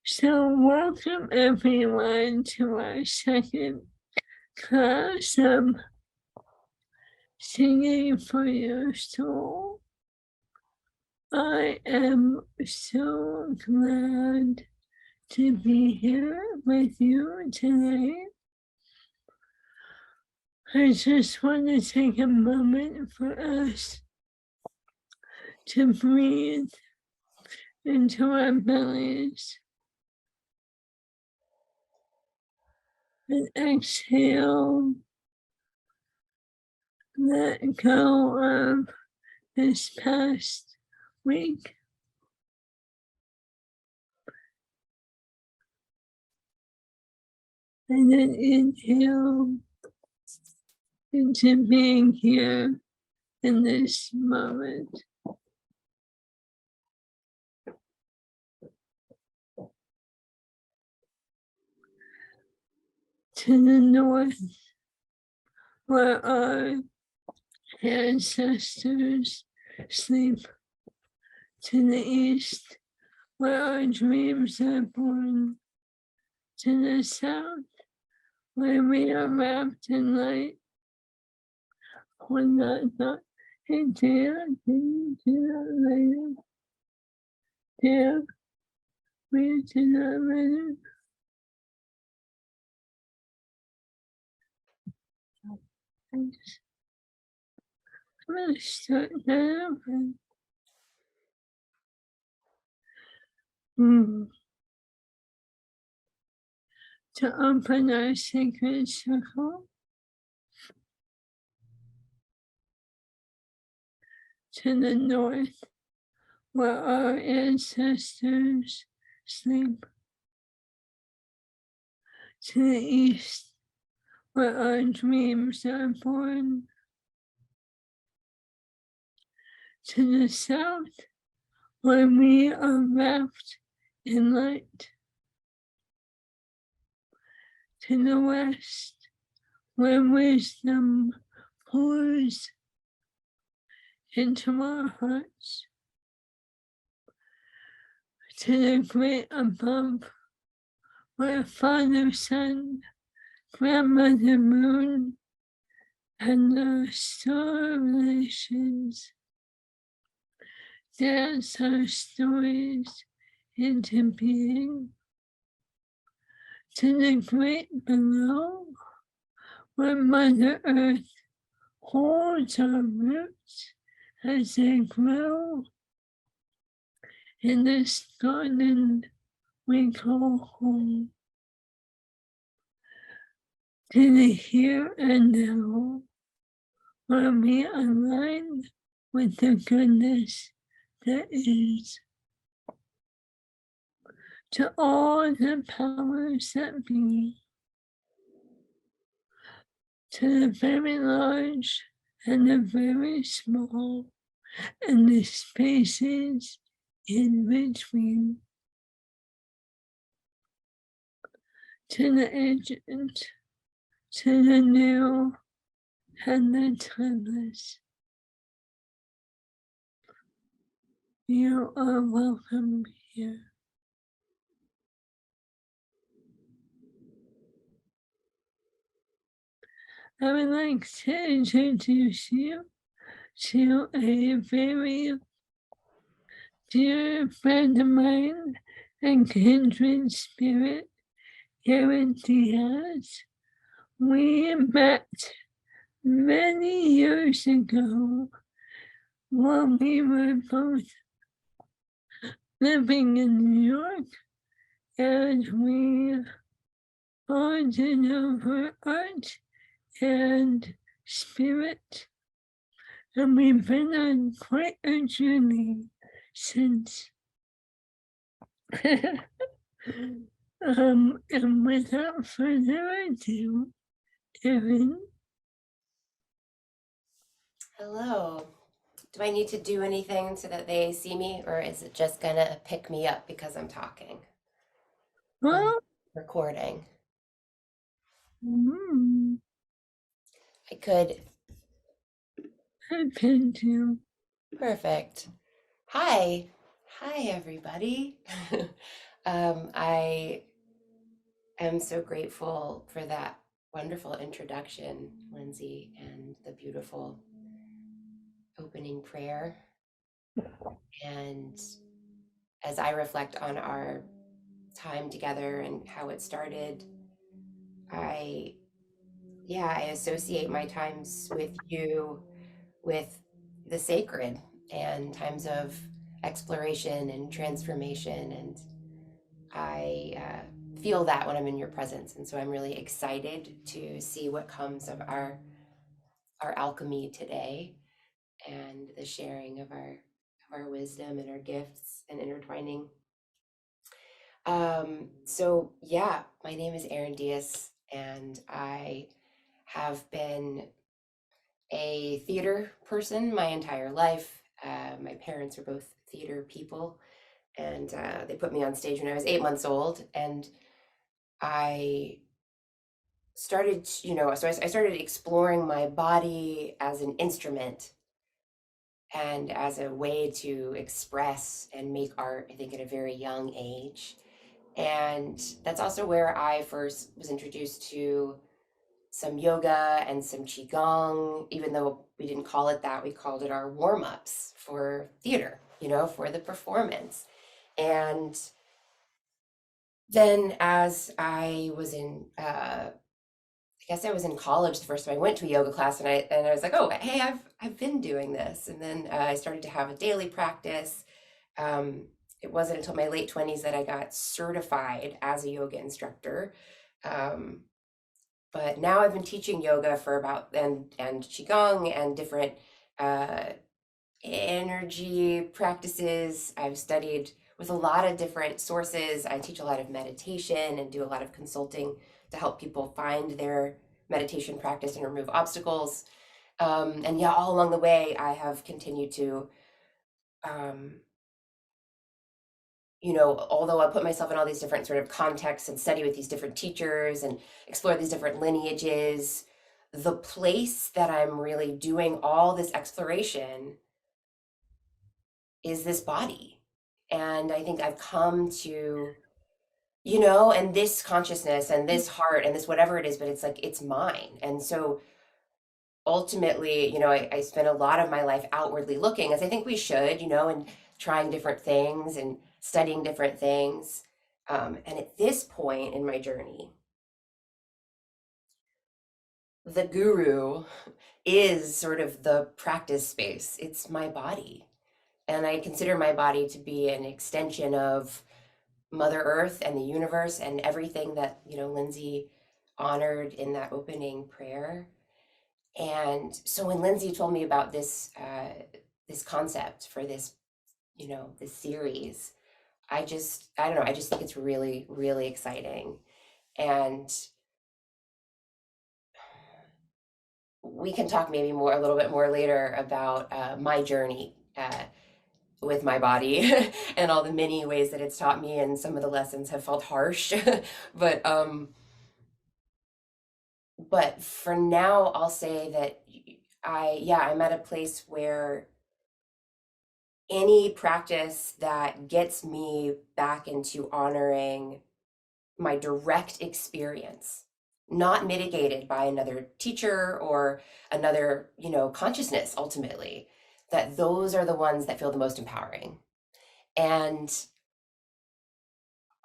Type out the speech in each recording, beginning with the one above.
So welcome everyone to our second class of Singing for Your Soul. I am so glad to be here with you today. I just want to take a moment for us to breathe into our bellies and exhale, let go of this past week. And then inhale into being here in this moment. To the north, where our ancestors sleep. To the east, where our dreams are born. To the south, where we are wrapped in light. When that hey dear, can you do that later? Dear, will you do that later? Thanks. I'm gonna start that over. To open our sacred circle. To the north, where our ancestors sleep. To the east, where our dreams are born. To the south, where we are wrapped in light. To the west, where wisdom pours into our hearts. To the great above, where Father, Son, Grandmother Moon, and the star relations dance our stories into being. To the great below, where Mother Earth holds our roots as they grow in this garden we call home. To the here and now, where we align with the goodness that is. To all the powers that be, to the very large and the very small, and the spaces in between. To the ancient, to the new, and the timeless. You are welcome here. I would like to introduce you to a very dear friend of mine and kindred spirit, Karen Diaz. We met many years ago while we were both living in New York, and we bonded over art and spirit, and we've been on quite a journey since. And without further ado, Erin. Hello. Do I need to do anything so that they see me, or is it just gonna pick me up because I'm talking? Well, Recording. mm, I could. I pinned you. Perfect. Hi. Hi, everybody. I am so grateful for that wonderful introduction, Lindsay, and the beautiful opening prayer. And as I reflect on our time together and how it started, I, yeah, I associate my times with you with the sacred and times of exploration and transformation. And I feel that when I'm in your presence. And so I'm really excited to see what comes of our alchemy today and the sharing of our wisdom and our gifts and intertwining. So yeah, my name is Erin Diaz, and I have been a theater person my entire life. My parents were both theater people, and they put me on stage when I was 8 months old, and I started, I started exploring my body as an instrument and as a way to express and make art, I think, at a very young age. And that's also where I first was introduced to some yoga and some qigong, even though we didn't call it that, we called it our warm-ups for theater, for the performance. And then as I was in I guess I was in college the first time I went to a yoga class, and I was like, oh, hey, I've been doing this. And then I started to have a daily practice. Um, it wasn't until my late 20s that I got certified as a yoga instructor. Um, but now I've been teaching yoga for about and qigong and different uh, energy practices. I've studied with a lot of different sources. I teach a lot of meditation and do a lot of consulting to help people find their meditation practice and remove obstacles. And yeah, all along the way, I have continued to, um, although I put myself in all these different sort of contexts and study with these different teachers and explore these different lineages, the place that I'm really doing all this exploration is this body. And I think I've come to, and this consciousness and this heart and this whatever it is, but it's like, it's mine. And so ultimately, I spend a lot of my life outwardly looking, as I think we should, and trying different things and studying different things. And at this point in my journey, the guru is sort of the practice space. It's my body. And I consider my body to be an extension of Mother Earth and the universe and everything that, Lindsay honored in that opening prayer. And so when Lindsay told me about this concept for this, this series, I don't know, I just think it's really, really exciting. And we can talk maybe a little bit more later about my journey with my body and all the many ways that it's taught me, and some of the lessons have felt harsh. but but for now, I'll say that I'm at a place where any practice that gets me back into honoring my direct experience, not mitigated by another teacher or another, consciousness ultimately, that those are the ones that feel the most empowering. And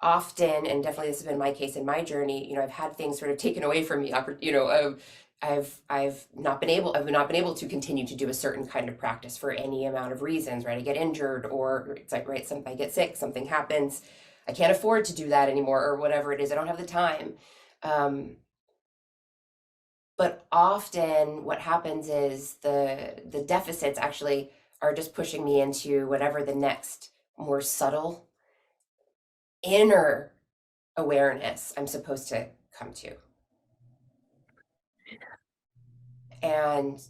often, and definitely this has been my case in my journey, I've had things sort of taken away from me, I've not been able to continue to do a certain kind of practice for any amount of reasons, right? I get injured, or it's like, right, I get sick, something happens, I can't afford to do that anymore, or whatever it is, I don't have the time. But often what happens is the deficits actually are just pushing me into whatever the next more subtle inner awareness I'm supposed to come to. And,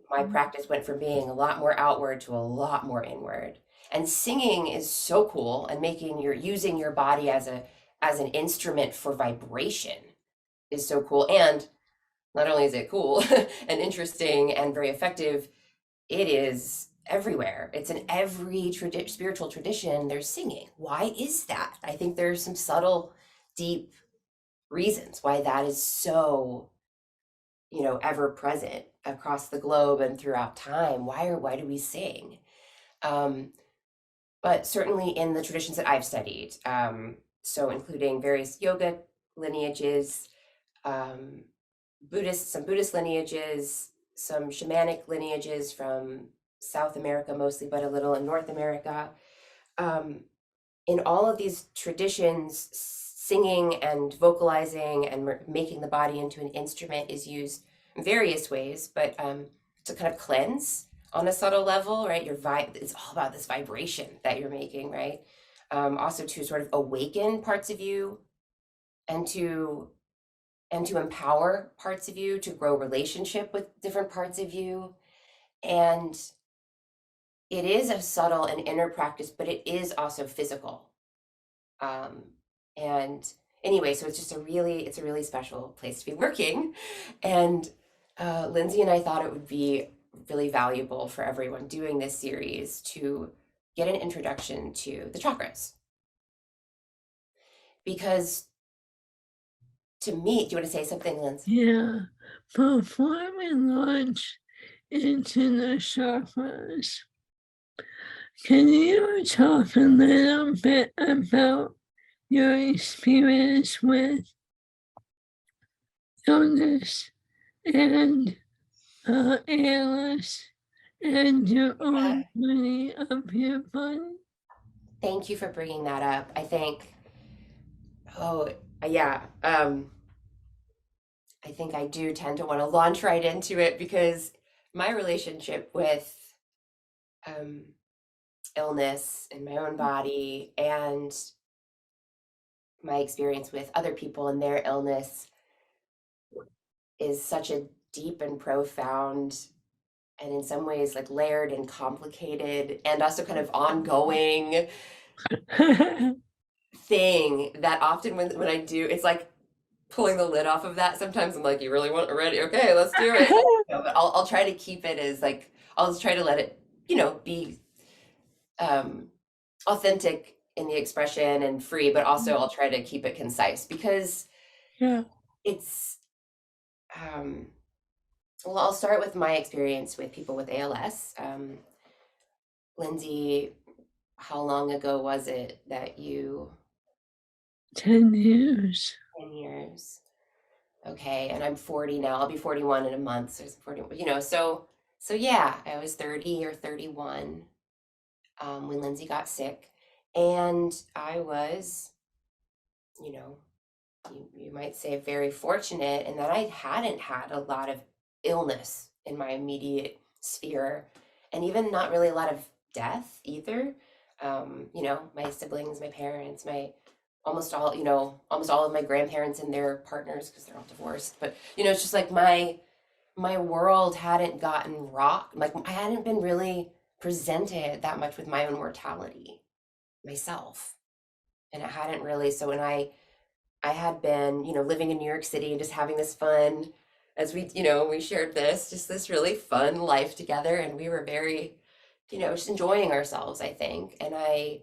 my practice went from being a lot more outward to a lot more inward. And singing is so cool, and using your body as an instrument for vibration is so cool. And not only is it cool and interesting and very effective, it is everywhere. It's in every spiritual tradition. There's singing. Why is that? I think there's some subtle, deep reasons why that is so, ever present across the globe and throughout time. Why do we sing? Um, but certainly in the traditions that I've studied, so including various yoga lineages, um, some Buddhist lineages, some shamanic lineages from South America mostly, but a little in North America. Um, in all of these traditions, singing and vocalizing and making the body into an instrument is used in various ways, but to kind of cleanse on a subtle level, right? It's all about this vibration that you're making, right? Also to sort of awaken parts of you and to empower parts of you, to grow relationship with different parts of you. And it is a subtle and inner practice, but it is also physical. Um, and anyway, so it's a really special place to be working. And Lindsay and I thought it would be really valuable for everyone doing this series to get an introduction to the chakras. Because to me, do you want to say something, Lindsay? Yeah. Before we launch into the chakras, can you talk a little bit about your experience with illness and ALS and your Yeah. own journey of your body? Thank you for bringing that up. I think, oh, yeah. I think I do tend to want to launch right into it because my relationship with um, illness in my own body and my experience with other people and their illness is such a deep and profound and in some ways like layered and complicated and also kind of ongoing thing that often when I do, it's like pulling the lid off of that. Sometimes I'm like, you really want it ready? Okay, let's do it. But I'll try to keep it as like, I'll just try to let it, be um, authentic in the expression and free, but also I'll try to keep it concise because Yeah. it's, um, well, I'll start with my experience with people with ALS. Lindsay, how long ago was it that 10 years. 10 years? Okay, and I'm 40 now. I'll be 41 in a month. So it's 40, so yeah, I was 30 or 31 when Lindsay got sick. And I was, you know, you might say very fortunate in that I hadn't had a lot of illness in my immediate sphere, and even not really a lot of death either. My siblings, my parents, my almost all of my grandparents and their partners because they're all divorced. But it's just like my world hadn't gotten rocked. Like I hadn't been really presented that much with my own mortality myself, and it hadn't really. So when I had been, living in New York City and just having this fun, as we shared just this really fun life together, and we were very, just enjoying ourselves, I think. And I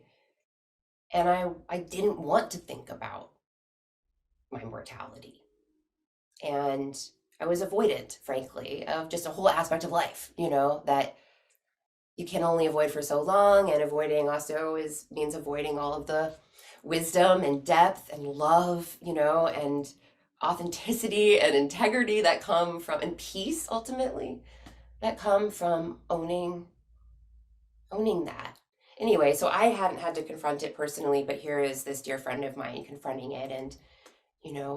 didn't want to think about my mortality. And I was avoidant, frankly, of just a whole aspect of life, that you can only avoid for so long, and avoiding also means avoiding all of the wisdom and depth and love, and authenticity and integrity that come from, and peace ultimately that come from owning that. Anyway, so I hadn't had to confront it personally, but here is this dear friend of mine confronting it. And,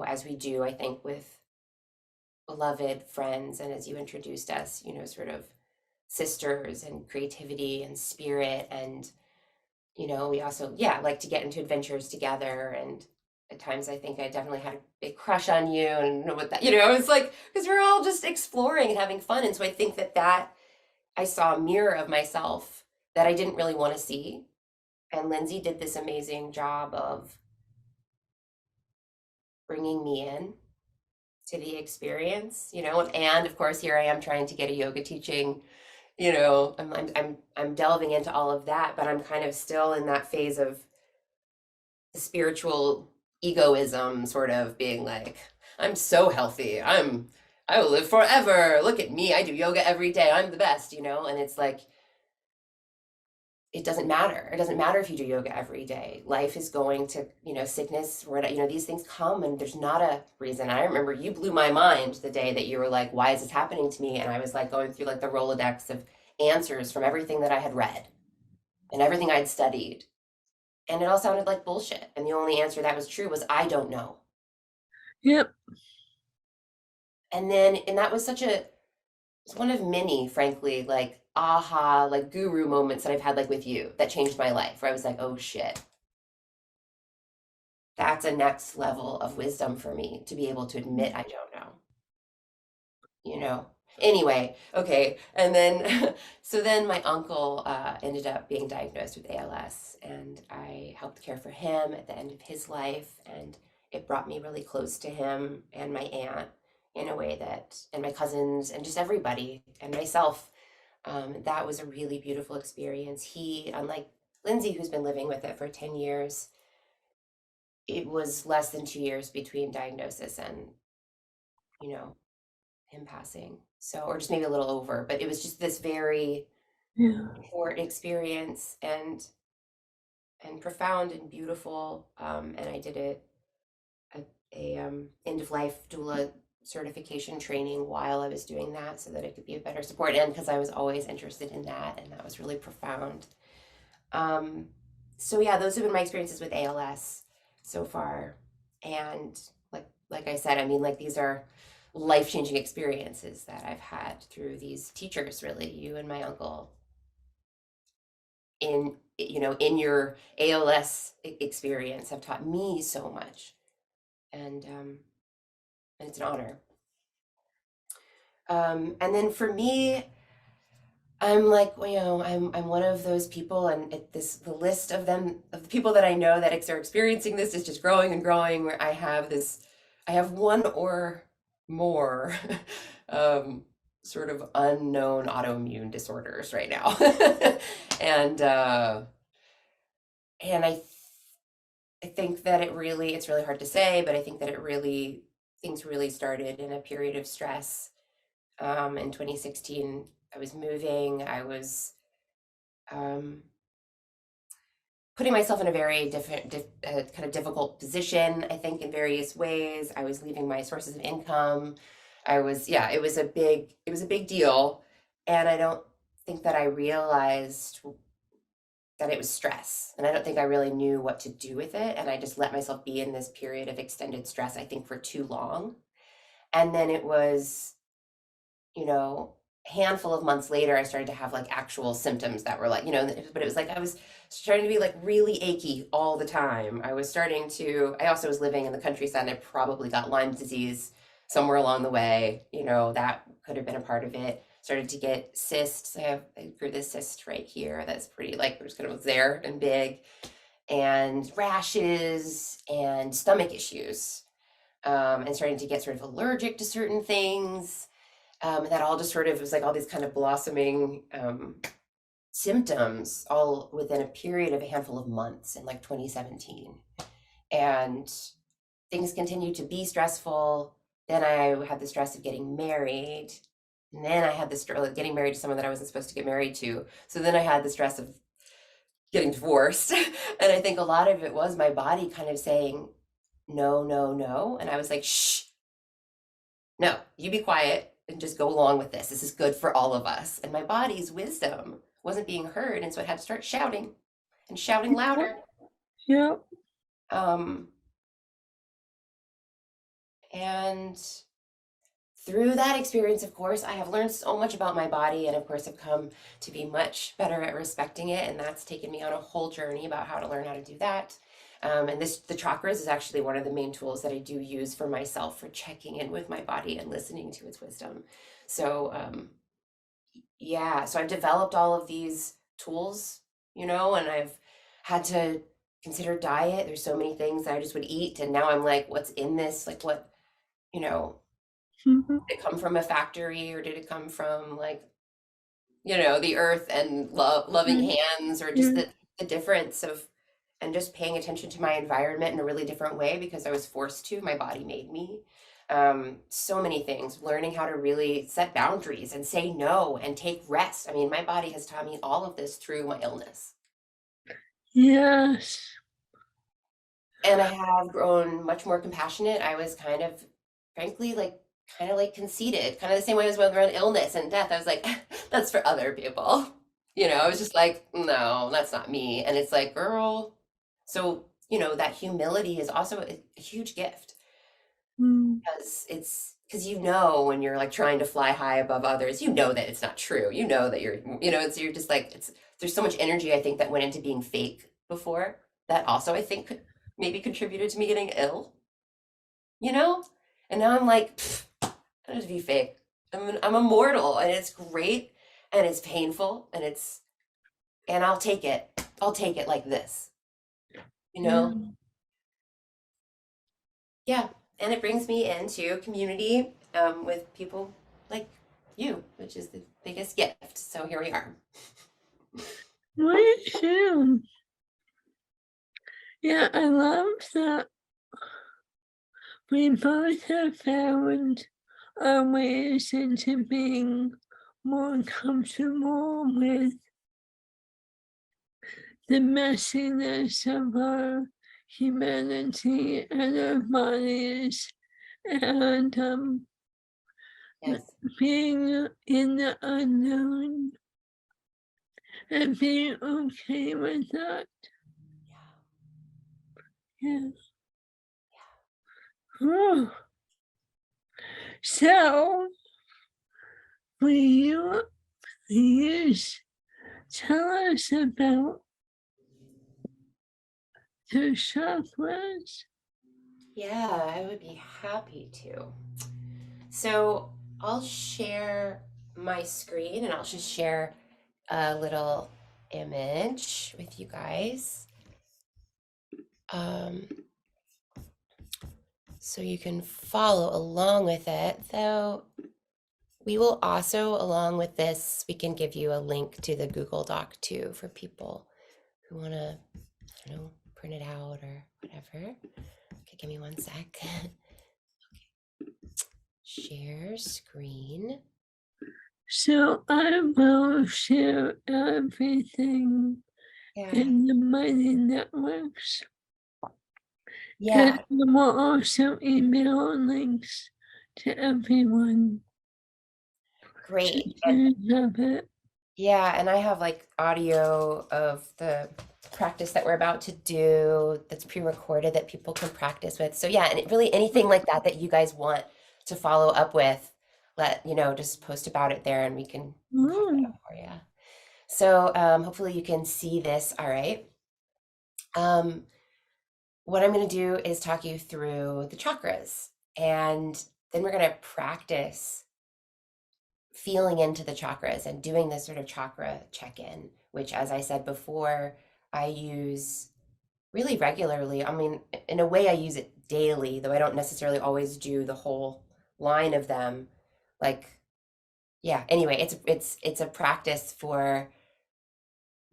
as we do, I think, with beloved friends, and as you introduced us, sort of sisters and creativity and spirit. And, we also, yeah, like to get into adventures together. And at times I think I definitely had a big crush on you and know what that, it's like, because we're all just exploring and having fun. And so I think that I saw a mirror of myself that I didn't really want to see. And Lindsay did this amazing job of bringing me in to the experience, and of course, here I am trying to get a yoga teaching I'm delving into all of that, but I'm kind of still in that phase of the spiritual egoism, sort of being like, I'm so healthy. I will live forever. Look at me. I do yoga every day. I'm the best, And it's like, it doesn't matter. It doesn't matter if you do yoga every day. Life is going to, sickness, these things come and there's not a reason. I remember you blew my mind the day that you were like, why is this happening to me? And I was like going through like the Rolodex of answers from everything that I had read and everything I'd studied. And it all sounded like bullshit. And the only answer that was true was, I don't know. Yep. And that was it's one of many, frankly, like aha, like guru moments that I've had like with you that changed my life, where I was like, oh shit, that's a next level of wisdom for me to be able to admit I don't know, you know? Anyway, okay. And then, so then my uncle ended up being diagnosed with ALS, and I helped care for him at the end of his life. And it brought me really close to him and my aunt in a way and my cousins, and just everybody, and myself. That was a really beautiful experience. He, unlike Lindsay, who's been living with it for 10 years, it was less than 2 years between diagnosis and, you know, him passing. So, or just maybe a little over, but it was just this very Yeah. short experience and profound and beautiful. And I did a end of life doula certification training while I was doing that, so that it could be a better support, and because I was always interested in that, and that was really profound. Um, so yeah, those have been my experiences with ALS so far. And like I said, I mean, like, these are life-changing experiences that I've had through these teachers, really, you and my uncle, in your ALS experience, have taught me so much. And it's an honor. And then for me, I'm like, I'm one of those people, and the list of the people that I know that are experiencing this is just growing and growing. Where I have one or more um, sort of unknown autoimmune disorders right now, and uh, and I think that it's really hard to say, but I think that things really started in a period of stress. In 2016, I was moving. I was um, putting myself in a very kind of difficult position, I think, in various ways. I was leaving my sources of income. Yeah, it was a big deal. And I don't think that I realized that it was stress. And I don't think I really knew what to do with it. And I just let myself be in this period of extended stress, I think, for too long. And then it was, you know, handful of months later, I started to have like actual symptoms that were like, but it was like I was starting to be like really achy all the time. I also was living in the countryside, and I probably got Lyme disease somewhere along the way. That could have been a part of it. Started to get cysts. I grew this cyst right here that's pretty, like, just kind of there and big, and rashes and stomach issues, and starting to get sort of allergic to certain things. That all just sort of was like all these kind of blossoming symptoms, all within a period of a handful of months in like 2017. And things continued to be stressful. Then I had the stress of getting married. And then I had the stress of getting married to someone that I wasn't supposed to get married to. So then I had the stress of getting divorced. And I think a lot of it was my body kind of saying, no, no, no. And I was like, shh, no, you be quiet and just go along with this. This is good for all of us. And my body's wisdom wasn't being heard. And so it had to start shouting and shouting louder. Yep. Um, and through that experience, of course, I have learned so much about my body, and of course, have come to be much better at respecting it. And that's taken me on a whole journey about how to learn how to do that. And the chakras is actually one of the main tools that I do use for myself, for checking in with my body and listening to its wisdom. So, yeah, so I've developed all of these tools, and I've had to consider diet. There's so many things that I just would eat. And now I'm like, what's in this? Like, what, Mhm. did it come from a factory, or did it come from, like, the earth and loving mm, hands, or just yeah, the difference of, and just paying attention to my environment in a really different way because I was forced to. My body made me. So many things, learning how to really set boundaries and say no and take rest. I mean, my body has taught me all of this through my illness. yes. And I have grown much more compassionate. I was kind of, frankly, like, kind of like conceited, kind of the same way as when around illness and death. I was like, that's for other people. I was just like, no, that's not me. And it's like, girl. So, that humility is also a huge gift, Mm, because because when you're like trying to fly high above others, that it's not true. That you're just like, there's so much energy, I think, that went into being fake before, that also, I think, maybe contributed to me getting ill, you know? And now I'm like, "Pfft, I'll just be fake. I'm immortal, and it's great, and it's painful, and I'll take it. I'll take it like this, you know? yeah. Yeah. And it brings me into community, with people like you, which is the biggest gift. So here we are. Me too. Yeah, I love that we both have found our ways into being more comfortable with the messiness of our humanity and our bodies, and Yes. being in the unknown and being okay with that. Yeah. Yeah. Whew. So, will you please tell us about the chakras? Yeah, I would be happy to. So I'll share my screen, and I'll just share a little image with you guys. Um, so you can follow along with it. Though we will also, along with this, we can give you a link to the Google Doc too, for people who want to, I don't know, print it out or whatever. Okay, give me one sec. Share screen. So, I will share everything Yeah. in the Mighty Networks, and Yeah. I will also email links to everyone so Great. you have it. Yeah, and I have like audio of the practice that we're about to do that's pre-recorded that people can practice with. So yeah, and really anything like that that you guys want to follow up with, just post about it there and we can pop it Oh, up for you. So hopefully you can see this all right. Um, what I'm going to do is talk you through the chakras, and then we're going to practice feeling into the chakras and doing this sort of chakra check-in, which, as I said before, I use really regularly. I mean, in a way, I use it daily, though I don't necessarily always do the whole line of them. Like, yeah, anyway, it's a practice for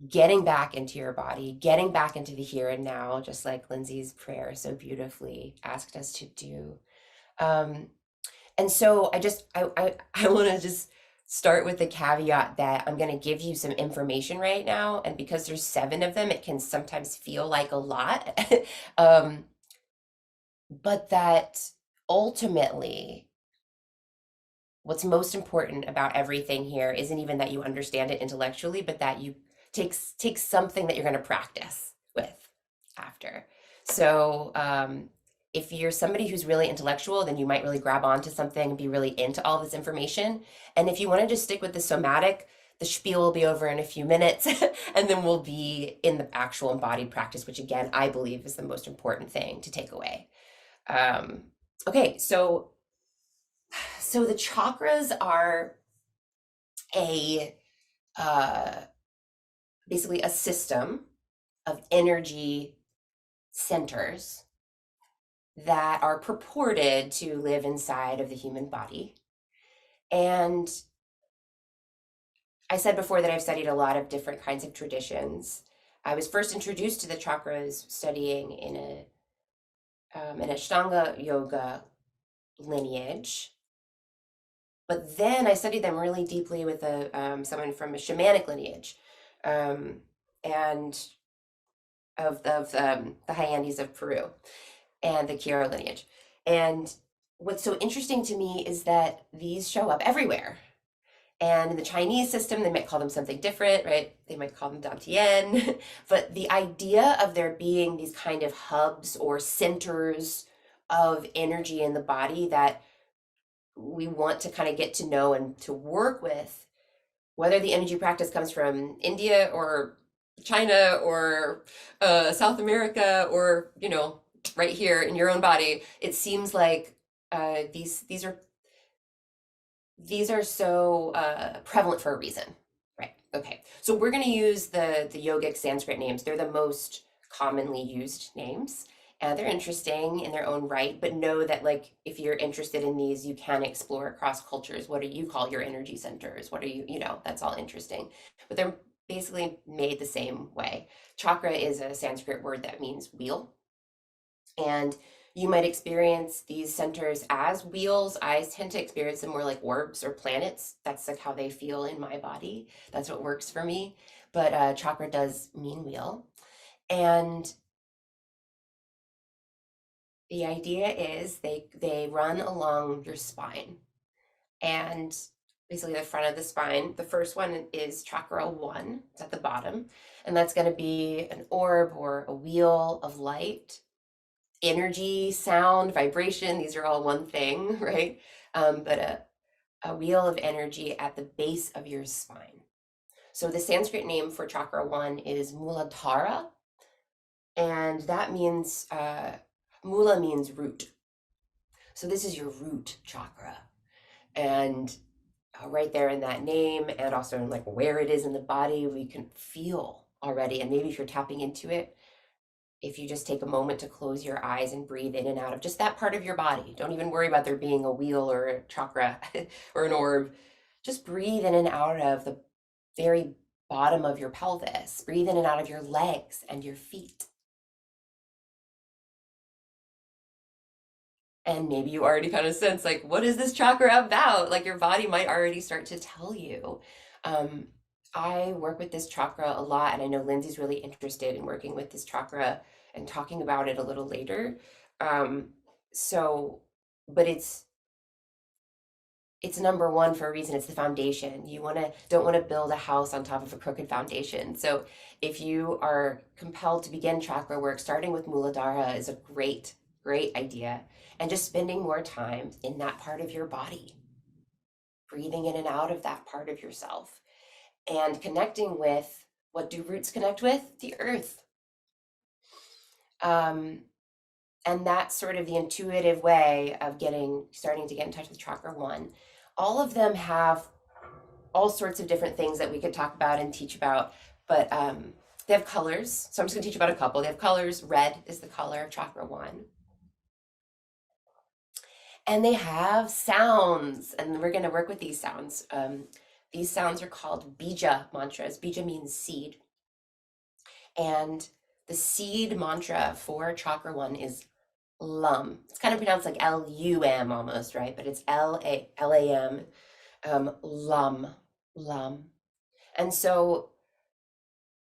getting back into your body, getting back into the here and now, just like Lindsay's prayer so beautifully asked us to do. Um, And so I want to just start with the caveat that I'm going to give you some information right now, and because there's 7 of them, it can sometimes feel like a lot. um, but that ultimately, what's most important about everything here isn't even that you understand it intellectually, but that you take something that you're going to practice with after. So if you're somebody who's really intellectual, then you might really grab onto something and be really into all this information. And if you want to just stick with the somatic, the spiel will be over in a few minutes, and then we'll be in the actual embodied practice, which again I believe is the most important thing to take away. Um, okay, so the chakras are a uh, basically a system of energy centers that are purported to live inside of the human body. And I said before that I've studied a lot of different kinds of traditions. I was first introduced to the chakras studying in a an Ashtanga yoga lineage, but then I studied them really deeply with someone from a shamanic lineage, um, and of the high Andes of Peru and the Chiara lineage. And what's so interesting to me is that these show up everywhere. And in the Chinese system, they might call them something different, right? They might call them Dantian. But the idea of there being these kind of hubs or centers of energy in the body that we want to kind of get to know and to work with, whether the energy practice comes from India or China or South America or, right here in your own body, it seems like these are so prevalent for a reason. Right. Okay. So we're going to use the yogic Sanskrit names. They're the most commonly used names. They're interesting in their own right, but know that like if you're interested in these, you can explore across cultures. What do you call your energy centers? What are that's all interesting. But they're basically made the same way. Chakra is a Sanskrit word that means wheel. And you might experience these centers as wheels. I tend to experience them more like orbs or planets. That's like how they feel in my body. That's what works for me. But chakra does mean wheel. And the idea is they run along your spine. And basically the front of the spine. The first one is chakra 1. It's at the bottom. And that's going to be an orb or a wheel of light. Energy, sound, vibration, these are all one thing, right? But a wheel of energy at the base of your spine. So the Sanskrit name for chakra 1 is Muladhara, and that means, Mula means root. So this is your root chakra. And right there in that name, and also in like where it is in the body, we can feel already. And maybe if you're tapping into it, if you just take a moment to close your eyes and breathe in and out of just that part of your body. Don't even worry about there being a wheel or a chakra or an orb. Just breathe in and out of the very bottom of your pelvis. Breathe in and out of your legs and your feet. And maybe you already kind of sense like, what is this chakra about? Like your body might already start to tell you. Um, I work with this chakra a lot, and I know Lindsay's really interested in working with this chakra and talking about it a little later. Um, so, but it's number one for a reason. It's the foundation. You don't want to build a house on top of a crooked foundation. So if you are compelled to begin chakra work, starting with Muladhara is a great idea. And just spending more time in that part of your body, breathing in and out of that part of yourself, and connecting with, what do roots connect with? The earth. And that's sort of the intuitive way of starting to get in touch with chakra 1. All of them have all sorts of different things that we could talk about and teach about, but they have colors. So I'm just going to teach about a couple. They have colors. Red is the color of chakra 1. And they have sounds, and we're going to work with these sounds. These sounds are called bija mantras. Bija means seed. And the seed mantra for chakra 1 is lum. It's kind of pronounced like L-U-M almost, right? But it's L-A-M, lum, lum. And so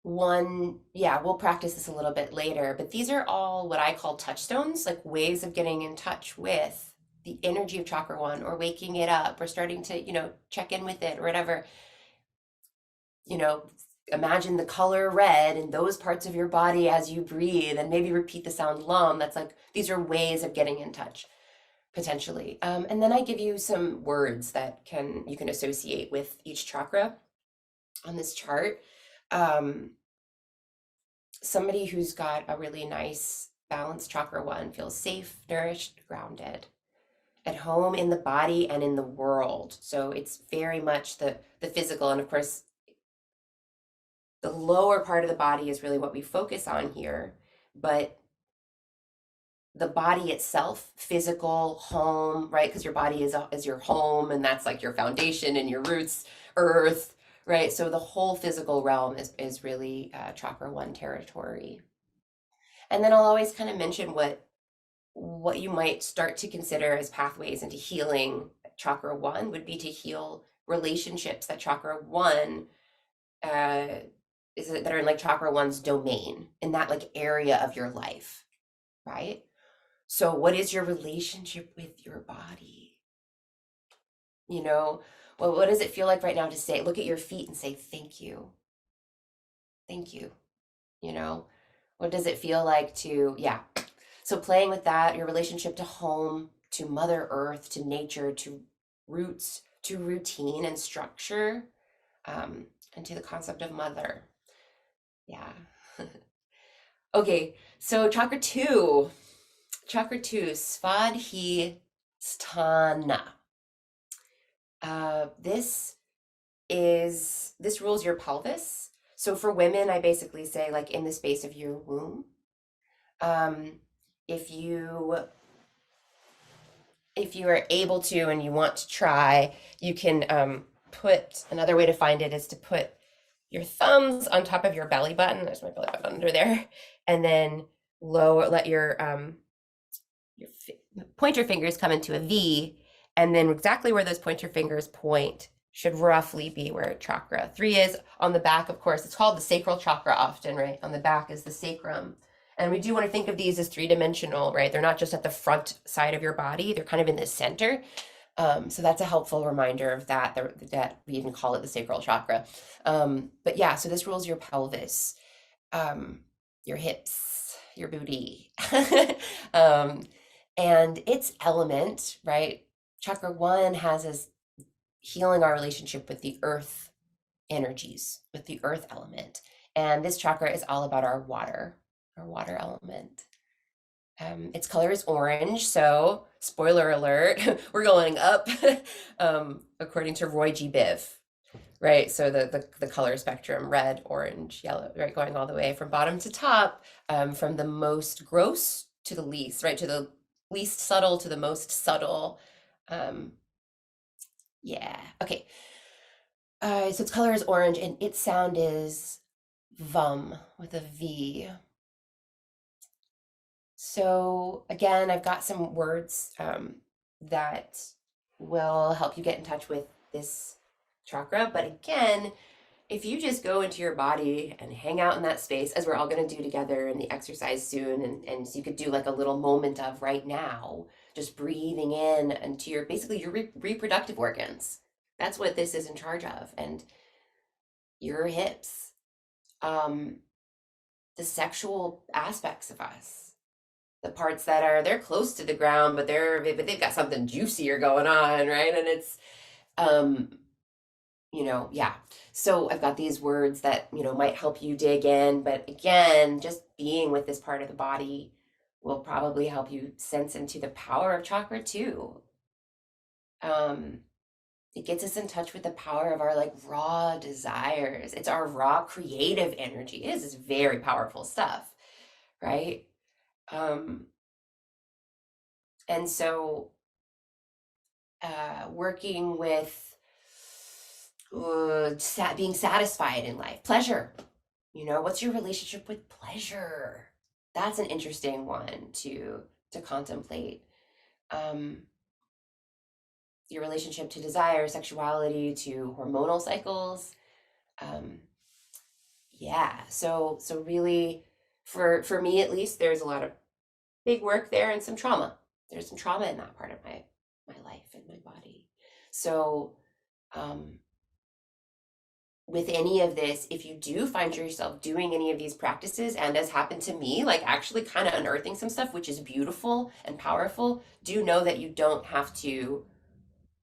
we'll practice this a little bit later, but these are all what I call touchstones, like ways of getting in touch with the energy of chakra 1, or waking it up, or starting to, check in with it or whatever. Imagine the color red in those parts of your body as you breathe, and maybe repeat the sound lum. That's like, these are ways of getting in touch, potentially. And then I give you some words that you can associate with each chakra on this chart. Somebody who's got a really nice balanced chakra 1 feels safe, nourished, grounded, at home in the body and in the world. So it's very much the physical. And of course, the lower part of the body is really what we focus on here. But the body itself, physical, home, right? Because your body is your home, and that's like your foundation and your roots, earth, right? So the whole physical realm is really chakra one territory. And then I'll always kind of mention what you might start to consider as pathways into healing chakra one would be to heal relationships that chakra one uh, that are in like chakra one's domain in that like area of your life, right? So what is your relationship with your body? You know, well, what does it feel like right now to say, look at your feet and say, thank you, thank you, you know? What does it feel like to, yeah. So playing with that, your relationship to home, to Mother Earth, to nature, to roots, to routine and structure, and to the concept of mother. Yeah. Okay, so chakra two, Svadhisthana. This rules your pelvis. So for women, I basically say like in the space of your womb. Um, if you if you are able to and you want to try, you can put another way to find it is to put your thumbs on top of your belly button. There's my belly button under there, and then let your pointer fingers come into a V, and then exactly where those pointer fingers point should roughly be where chakra 3 is. On the back, of course, it's called the sacral chakra often, right? On the back is the sacrum. And we do want to think of these as three-dimensional, right? They're not just at the front side of your body, they're kind of in the center. So that's a helpful reminder of that we even call it the sacral chakra. But yeah, so this rules your pelvis, your hips, your booty. um, and its element, right? Chakra 1 has us healing our relationship with the earth energies, with the earth element. And this chakra is all about our water element. Its color is orange, so spoiler alert, we're going up, according to Roy G. Biv, right? So the color spectrum, red, orange, yellow, right, going all the way from bottom to top, from the most gross to the least, right, to the least subtle to the most subtle. Yeah, okay. So its color is orange, and its sound is VUM with a V. So again, I've got some words that will help you get in touch with this chakra. But again, if you just go into your body and hang out in that space, as we're all going to do together in the exercise soon, and so you could do like a little moment of right now, just breathing in into your basically your reproductive organs. That's what this is in charge of, and your hips, um, the sexual aspects of us, the parts that they're close to the ground, but they've got something juicier going on, right? And it's um yeah. So I've got these words that, might help you dig in, but again, just being with this part of the body will probably help you sense into the power of chakra 2. It gets us in touch with the power of our like raw desires. It's our raw creative energy. It is very powerful stuff, right? And so working with being satisfied in life, pleasure. What's your relationship with pleasure? That's an interesting one to contemplate. Your relationship to desire, sexuality, to hormonal cycles. Yeah, so really, for me at least, there's a lot of big work there and some trauma. There's some trauma in that part of my life and my body. So with any of this, if you do find yourself doing any of these practices, and as happened to me, like actually kind of unearthing some stuff, which is beautiful and powerful, do know that you don't have to,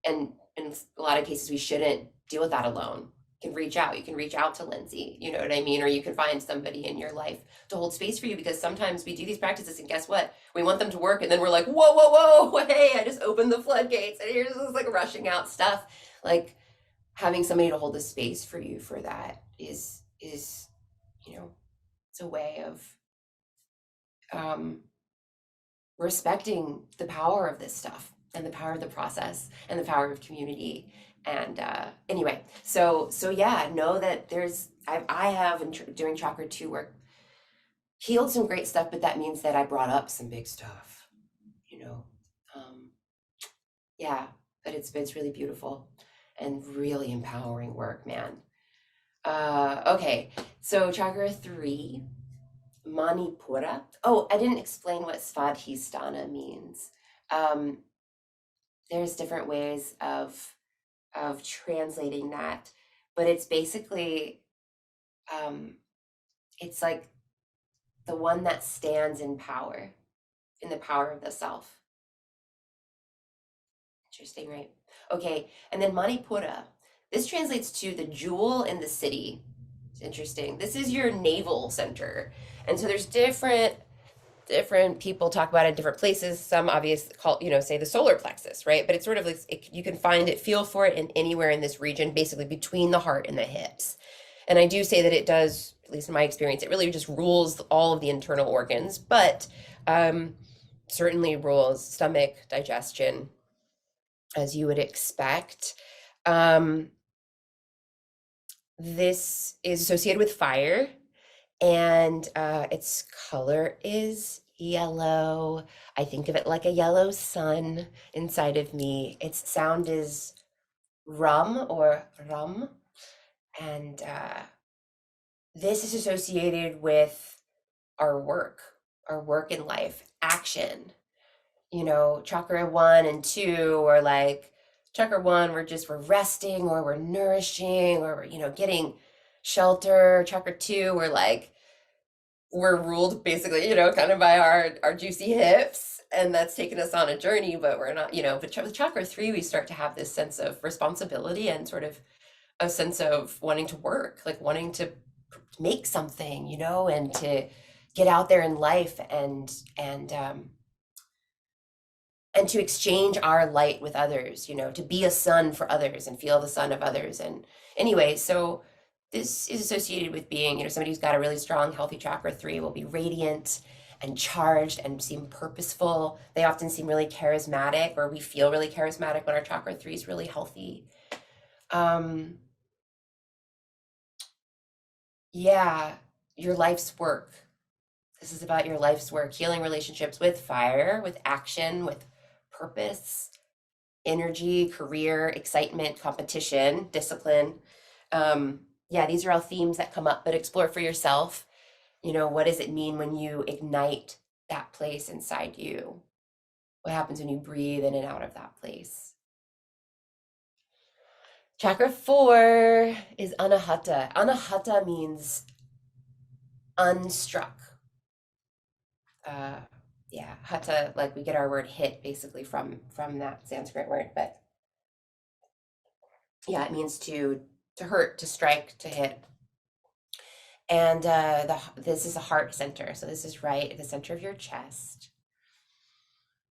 and in a lot of cases, we shouldn't deal with that alone. You can reach out. You can reach out to Lindsay, you know what I mean? Or you can find somebody in your life to hold space for you, because sometimes we do these practices and guess what? We want them to work and then we're like, whoa, whoa, whoa, hey, I just opened the floodgates and here's this like rushing out stuff. Like, having somebody to hold the space for you for that is it's a way of respecting the power of this stuff. and the power of the process and the power of community. And anyway, so yeah, know that I have doing chakra 2 work healed some great stuff, but that means that I brought up some big stuff, you know. Um, yeah, but it's really beautiful and really empowering work, man. Okay, so chakra 3, Manipura. Oh, I didn't explain what Svadhisthana means. Um, there's different ways of translating that, but it's basically um, it's like the one that stands in power, in the power of the self. Interesting, right? Okay, and then Manipura. This translates to the jewel in the city. It's interesting. This is your naval center. And so there's different people talk about it in different places. Some obvious call, say the solar plexus, right? But it's sort of like you can find it, feel for it in anywhere in this region, basically between the heart and the hips. And I do say that it does, at least in my experience, it really just rules all of the internal organs, but certainly rules stomach, digestion, as you would expect. This is associated with fire, and its color is yellow. I think of it like a yellow sun inside of me. Its sound is rum or rum, and this is associated with our work in life, action. Chakra 1 and 2 are like chakra 1, we're resting, or we're nourishing, or we're, getting shelter. Chakra 2, we're ruled basically, kind of by our juicy hips, and that's taken us on a journey, but we're not, but with chakra 3, we start to have this sense of responsibility and sort of a sense of wanting to work, like wanting to make something, and to get out there in life and to exchange our light with others, to be a sun for others and feel the sun of others. And anyway, so this is associated with being, somebody who's got a really strong, healthy chakra 3 will be radiant and charged and seem purposeful. They often seem really charismatic, or we feel really charismatic when our chakra 3 is really healthy. Yeah, your life's work. This is about your life's work, healing relationships with fire, with action, with purpose, energy, career, excitement, competition, discipline. Yeah, these are all themes that come up, but explore for yourself. What does it mean when you ignite that place inside you? What happens when you breathe in and out of that place? Chakra 4 is Anahata. Anahata means unstruck. Yeah, hatha, like we get our word hit basically from that Sanskrit word, but yeah, it means to hurt, to strike, to hit. And this is a heart center, so this is right at the center of your chest,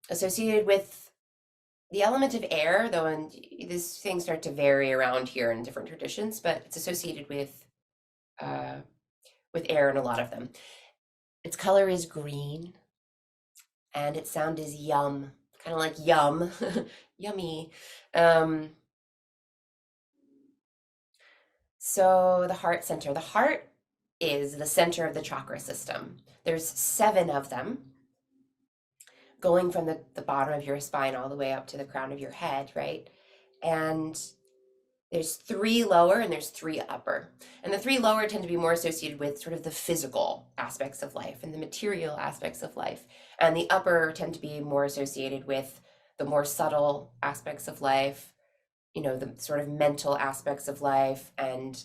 associated with the element of air, though, and these things start to vary around here in different traditions, but it's associated with air in a lot of them. Its color is green, and its sound is yum, kind of like yum, yummy. So the heart center. The heart is the center of the chakra system. There's 7 of them, going from the bottom of your spine all the way up to the crown of your head, right? And there's 3 lower and there's 3 upper. And the 3 lower tend to be more associated with sort of the physical aspects of life and the material aspects of life. And the upper tend to be more associated with the more subtle aspects of life, the sort of mental aspects of life, and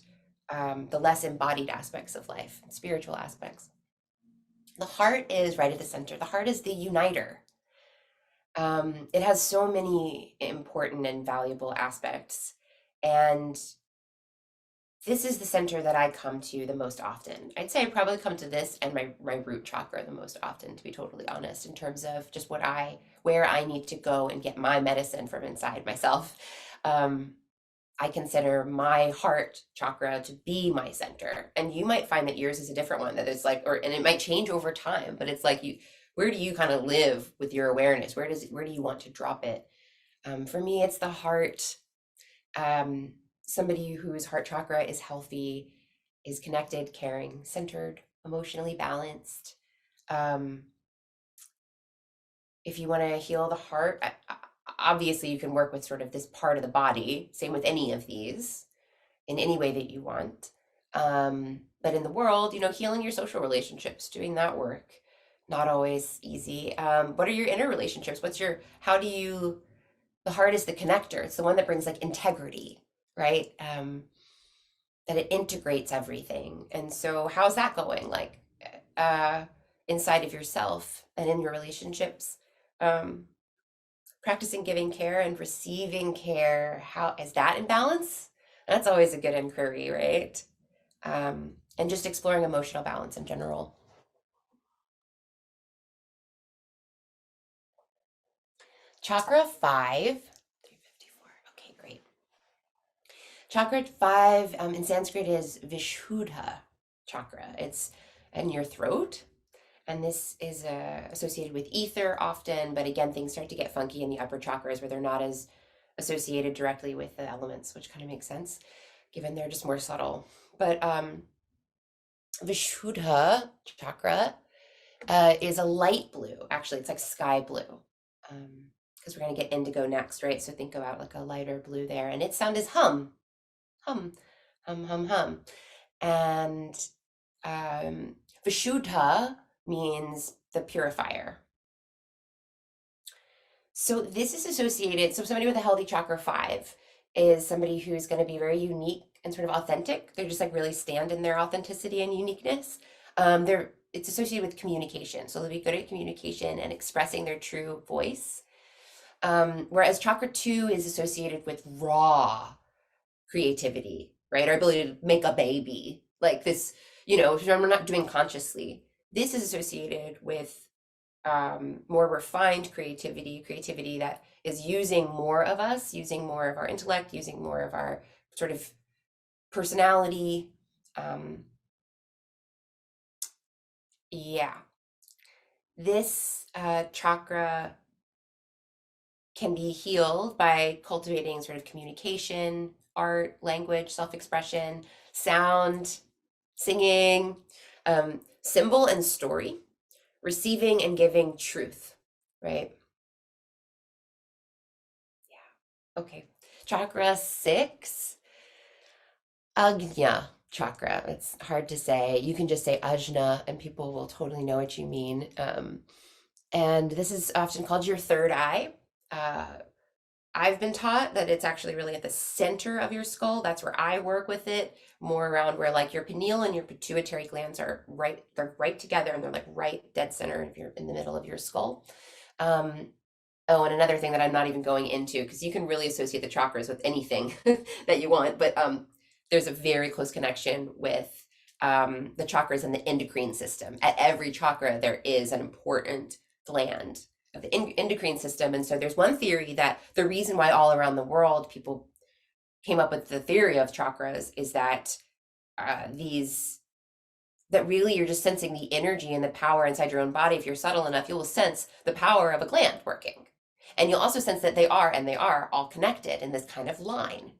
the less embodied aspects of life, spiritual aspects. The heart is right at the center. The heart is the uniter. It has so many important and valuable aspects. And this is the center that I come to the most often. I'd say I probably come to this and my root chakra the most often, to be totally honest, in terms of just where I need to go and get my medicine from inside myself. I consider my heart chakra to be my center. And you might find that yours is a different one, that it's like, and it might change over time, but it's like where do you kind of live with your awareness? Where do you want to drop it? For me, it's the heart. Somebody whose heart chakra is healthy, is connected, caring, centered, emotionally balanced. Um, if you want to heal the heart, obviously you can work with sort of this part of the body. Same with any of these, in any way that you want. But in the world, healing your social relationships, doing that work, not always easy. What are your inner relationships? How do you, the heart is the connector. It's the one that brings like integrity, right? That it integrates everything. And so how's that going? Like uh, inside of yourself and in your relationships, um, practicing giving care and receiving care. How is that in balance? That's always a good inquiry, right? And just exploring emotional balance in general. Chakra 5, 354. Okay, great. Chakra 5 in Sanskrit is Vishuddha chakra. It's in your throat. And this is associated with ether often, but again, things start to get funky in the upper chakras where they're not as associated directly with the elements, which kind of makes sense, given they're just more subtle. But Vishuddha chakra is a light blue. Actually, it's like sky blue, because we're going to get indigo next, right? So think about like a lighter blue there. And its sound is hum, hum, hum, hum, hum. And Vishuddha means the purifier. So this is associated, so somebody with a healthy chakra 5 is somebody who's going to be very unique and sort of authentic. They're just like really stand in their authenticity and uniqueness. It's associated with communication. So they'll be good at communication and expressing their true voice. Whereas chakra 2 is associated with raw creativity, right? Our ability to make a baby, like this, we're not doing consciously. This is associated with more refined creativity that is using more of us, using more of our intellect, using more of our sort of personality. Yeah, this chakra can be healed by cultivating sort of communication, art, language, self-expression, sound, singing, symbol and story, receiving and giving truth, right? Okay. Chakra 6, Agnya chakra. It's hard to say. You can just say Ajna and people will totally know what you mean. And this is often called your third eye. I've been taught that it's actually really at the center of your skull. That's where I work with it, more around where like your pineal and your pituitary glands are right, they're right together and they're like right dead center if you're in the middle of your skull. Oh, and another thing that I'm not even going into, because you can really associate the chakras with anything that you want, but there's a very close connection with the chakras and the endocrine system. At every chakra, there is an important gland of the endocrine system. And so there's one theory that the reason why all around the world people came up with the theory of chakras is that that really you're just sensing the energy and the power inside your own body. If you're subtle enough, you will sense the power of a gland working. And you'll also sense that they are all connected in this kind of line.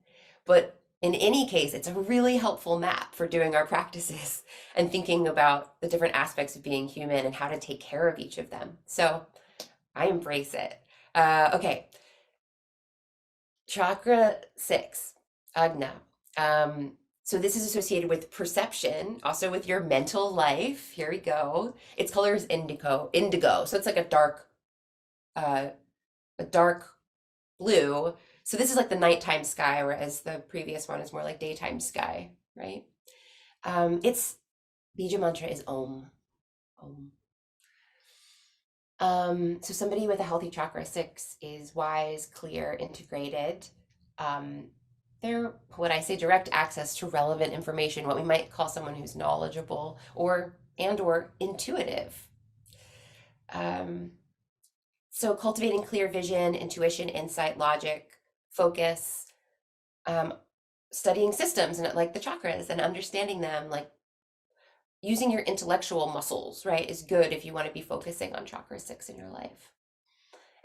But in any case, it's a really helpful map for doing our practices and thinking about the different aspects of being human and how to take care of each of them. So I embrace it. Okay. Chakra 6, Agna. So this is associated with perception, also with your mental life. Here we go. Its color is indigo. So it's like uh, a dark blue. So this is like the nighttime sky, whereas the previous one is more like daytime sky, right? Its bija mantra is Om. Om. So somebody with a healthy chakra 6 is wise, clear, integrated. They're what I say direct access to relevant information, what we might call someone who's knowledgeable or intuitive. So cultivating clear vision, intuition, insight, logic, focus, studying systems and like the chakras and understanding them, like using your intellectual muscles, right, is good if you want to be focusing on chakra 6 in your life.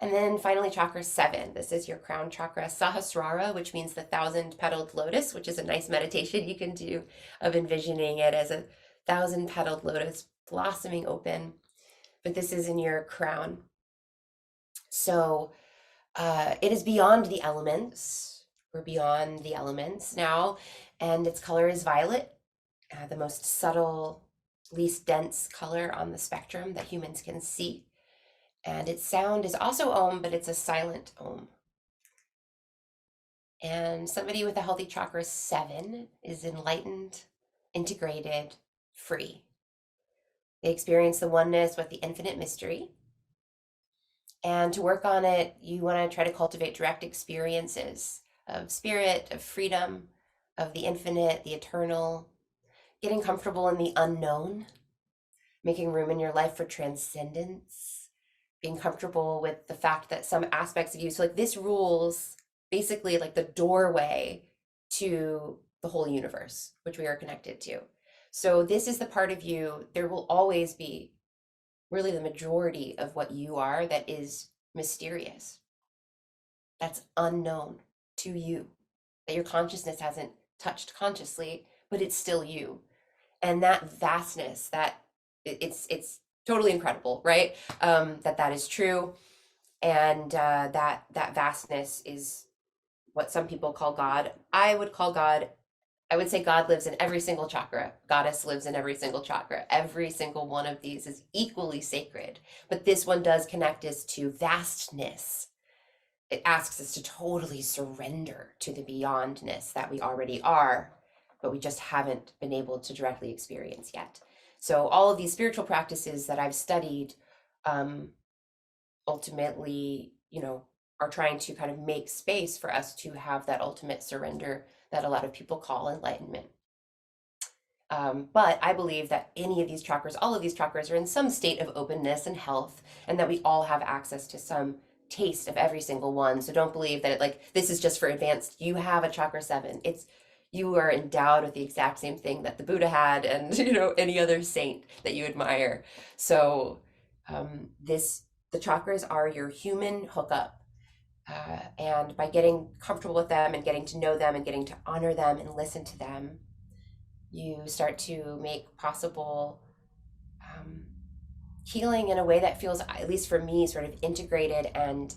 And then finally, chakra 7. This is your crown chakra, Sahasrara, which means the 1,000-petaled lotus, which is a nice meditation you can do of envisioning it as a 1,000-petaled lotus blossoming open. But this is in your crown. So it is beyond the elements. We're beyond the elements now. And its color is violet, the most subtle, least dense color on the spectrum that humans can see. And its sound is also Om, but it's a silent Om. And somebody with a healthy chakra 7 is enlightened, integrated, free. They experience the oneness with the infinite mystery. And to work on it, you want to try to cultivate direct experiences of spirit, of freedom, of the infinite, the eternal, getting comfortable in the unknown, making room in your life for transcendence, being comfortable with the fact that some aspects of you, so like this rules basically like the doorway to the whole universe, which we are connected to. So this is the part of you, there will always be really the majority of what you are that is mysterious, that's unknown to you, that your consciousness hasn't touched consciously, but it's still you. And that vastness, that it's totally incredible, right? That is true. And that vastness is what some people call God. I would call God, I would say God lives in every single chakra. Goddess lives in every single chakra. Every single one of these is equally sacred. But this one does connect us to vastness. It asks us to totally surrender to the beyondness that we already are, but we just haven't been able to directly experience yet. So all of these spiritual practices that I've studied ultimately, are trying to kind of make space for us to have that ultimate surrender that a lot of people call enlightenment. But I believe that any of these chakras, all of these chakras are in some state of openness and health, and that we all have access to some taste of every single one. So don't believe that this is just for advanced. You have a chakra 7. You are endowed with the exact same thing that the Buddha had, and any other saint that you admire. So the chakras are your human hookup. And by getting comfortable with them and getting to know them and getting to honor them and listen to them, you start to make possible healing in a way that feels, at least for me, sort of integrated. And,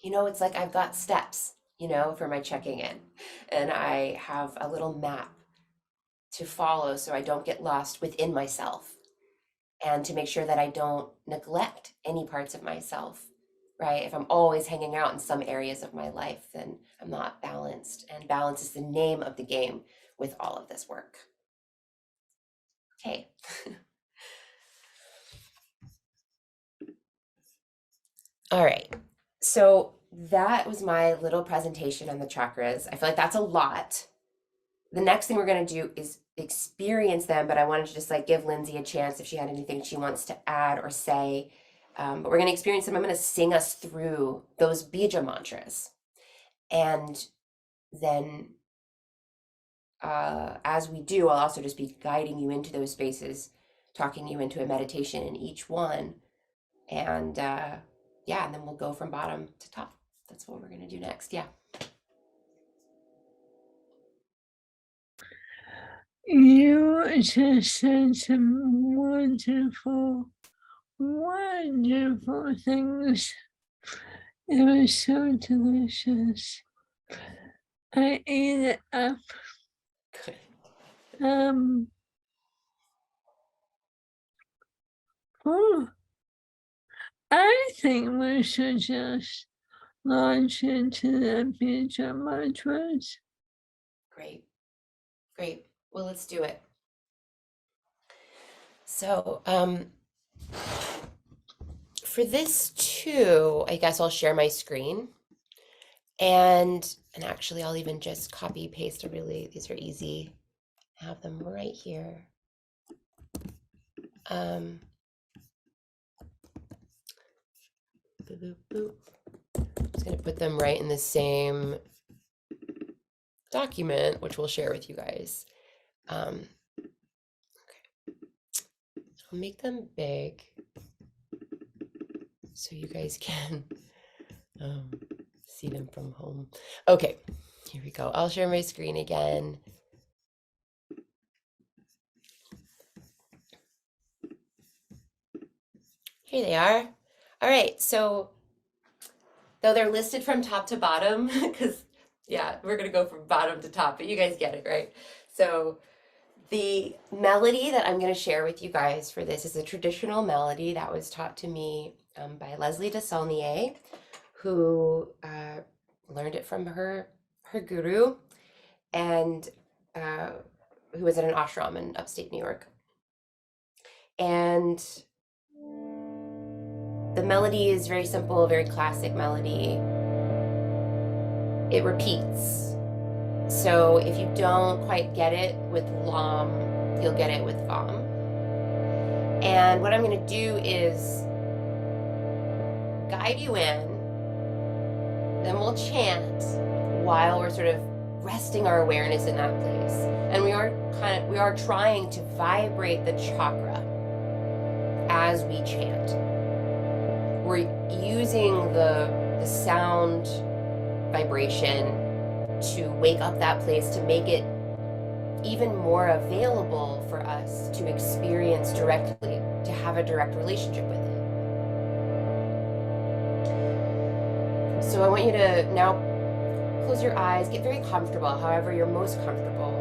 it's like I've got steps, for my checking in. And I have a little map to follow so I don't get lost within myself, and to make sure that I don't neglect any parts of myself, right? If I'm always hanging out in some areas of my life, then I'm not balanced. And balance is the name of the game with all of this work. Okay. All right. So that was my little presentation on the chakras. I feel like that's a lot. The next thing we're going to do is experience them, but I wanted to just give Lindsay a chance if she had anything she wants to add or say. But we're going to experience them. I'm going to sing us through those bija mantras. And then as we do, I'll also just be guiding you into those spaces, talking you into a meditation in each one. And and then we'll go from bottom to top. That's what we're going to do next. Yeah. You just said some wonderful, wonderful things. It was so delicious. I ate it up. I think we should just launch into the future mantras. Great. Well, let's do it. So, for this too, I guess I'll share my screen. And actually, I'll even just copy paste these are easy. I have them right here. Boop, boop, boop. I'm just going to put them right in the same document, which we'll share with you guys. Okay. I'll make them big so you guys can see them from home. Okay, here we go. I'll share my screen again. Here they are. All right, so though they're listed from top to bottom, because yeah, we're gonna go from bottom to top, but you guys get it, right? So the melody that I'm going to share with you guys for this is a traditional melody that was taught to me by Leslie de Saulnier, who learned it from her guru, and who was at an ashram in upstate New York. And the melody is very simple, very classic melody. It repeats. So if you don't quite get it with lam, you'll get it with vam. And what I'm going to do is guide you in, then we'll chant while we're sort of resting our awareness in that place. And we are trying to vibrate the chakra as we chant. We're using the sound vibration to wake up that place, to make it even more available for us to experience directly, to have a direct relationship with it. So I want you to now close your eyes, get very comfortable, however you're most comfortable.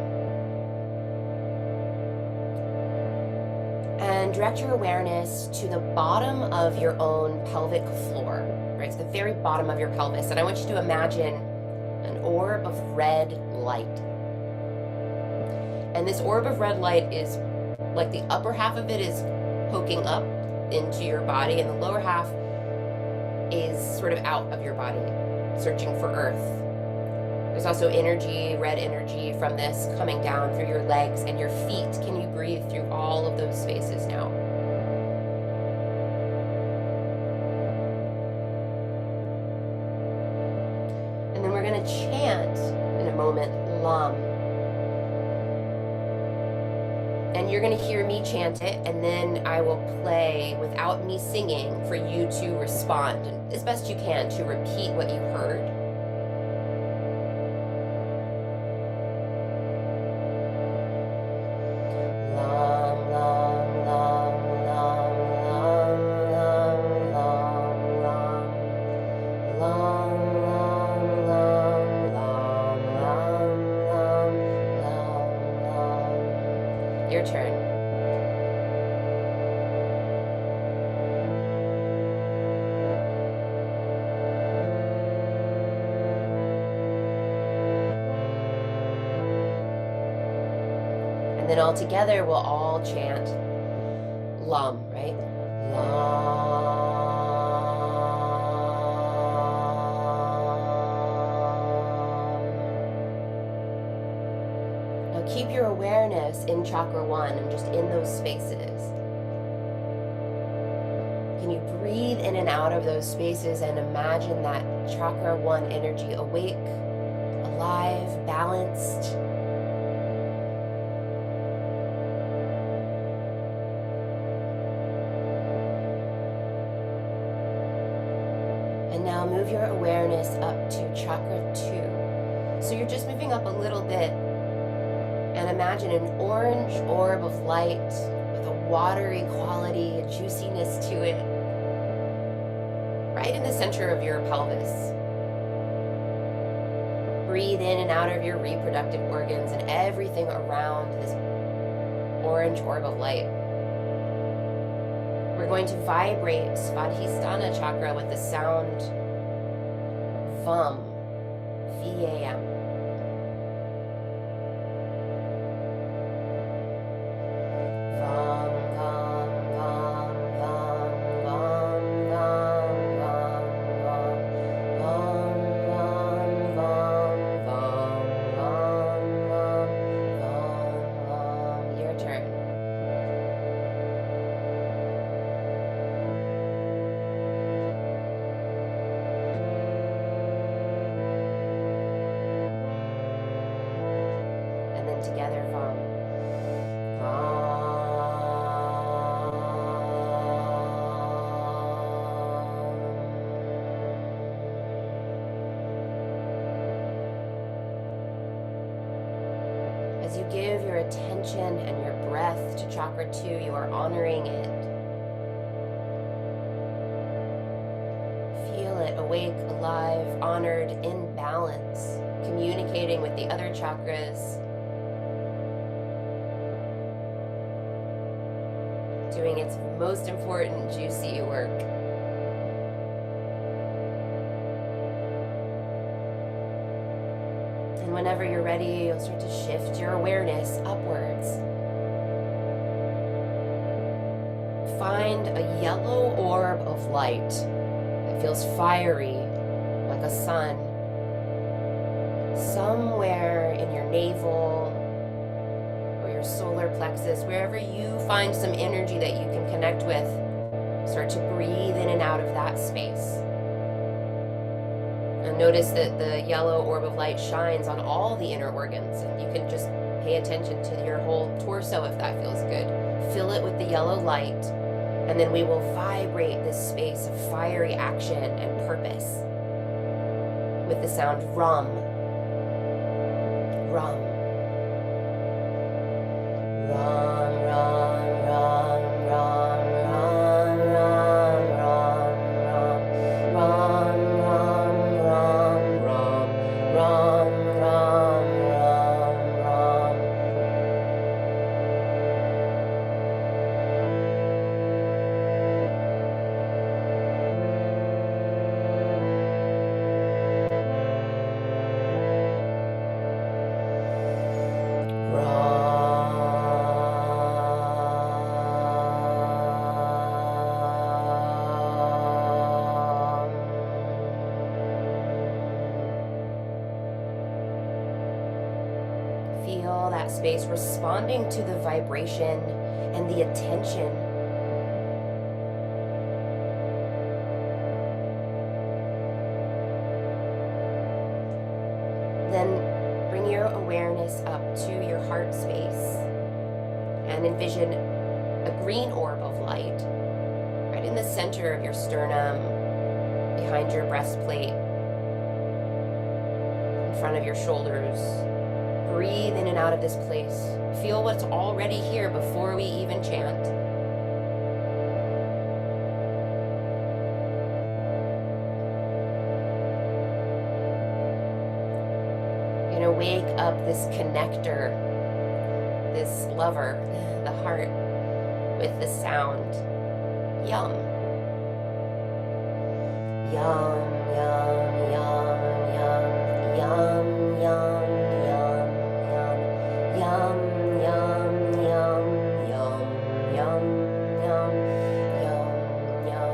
And direct your awareness to the bottom of your own pelvic floor, right? It's the very bottom of your pelvis. And I want you to imagine an orb of red light. And this orb of red light is like the upper half of it is poking up into your body, and the lower half is sort of out of your body, searching for earth. There's also energy, red energy from this coming down through your legs and your feet. Can you breathe through all of those spaces now? And then we're going to chant in a moment, Lam. And you're going to hear me chant it, and then I will play without me singing for you to respond as best you can to repeat what you heard. Your turn. And then all together we'll all chant Lam, right? Lam. Now keep your awareness in chakra 1 and just in those spaces. Can you breathe in and out of those spaces and imagine that chakra 1 energy awake, alive, balanced? And now move your awareness up to chakra 2. So you're just moving up a little bit, and imagine an orange orb of light with a watery quality, a juiciness to it, right in the center of your pelvis. Breathe in and out of your reproductive organs and everything around this orange orb of light. We're going to vibrate Svadhisthana chakra with the sound VAM, V-A-M. Together from As you give your attention and your breath to chakra 2, you are honoring it. Feel it awake, alive, honored, in balance, communicating with the other chakras, doing its most important, juicy work. And whenever you're ready, you'll start to shift your awareness upwards. Find a yellow orb of light that feels fiery, like a sun, somewhere in your navel or your solar plexus, wherever you find some energy that you can connect with. Start to breathe in and out of that space. And notice that the yellow orb of light shines on all the inner organs, and you can just pay attention to your whole torso if that feels good. Fill it with the yellow light, and then we will vibrate this space of fiery action and purpose with the sound rum, rum, rum, rum, rum, rum, rum, rum, rum, rum, rum, rum, rum, rum, rum, rum. Feel that space responding to the vibration and the attention. Then bring your awareness up to your heart space and envision a green orb of light right in the center of your sternum, behind your breastplate, in front of your shoulders. Breathe in and out of this place. Feel what's already here before we even chant. You're gonna wake up this connector, this lover, the heart, with the sound yum. Yum, yum, yum, yum, yum, yum, yum, yum, yum, yum, yum, yum, yum, yum, yum.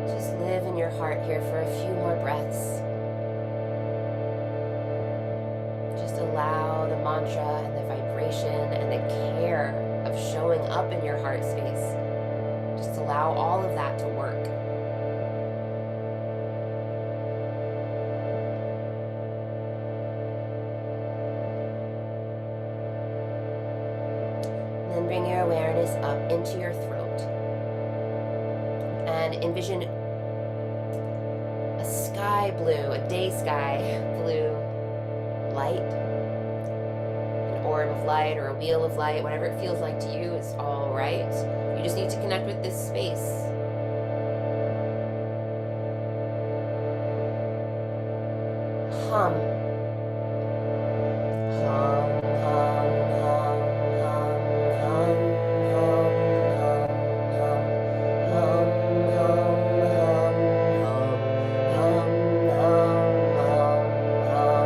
Just live in your heart here for a few more breaths. Just allow the mantra and the vibration and the care of showing up in your heart space. Just allow all of that to work. And then bring your awareness up into your throat. And envision a sky blue, a day sky blue light, an orb of light or a wheel of light, whatever it feels like to you is all right. You just need to connect with this space. Hum. Hum, hum, hum, hum, hum, hum, hum, hum, hum, hum, hum, hum, hum.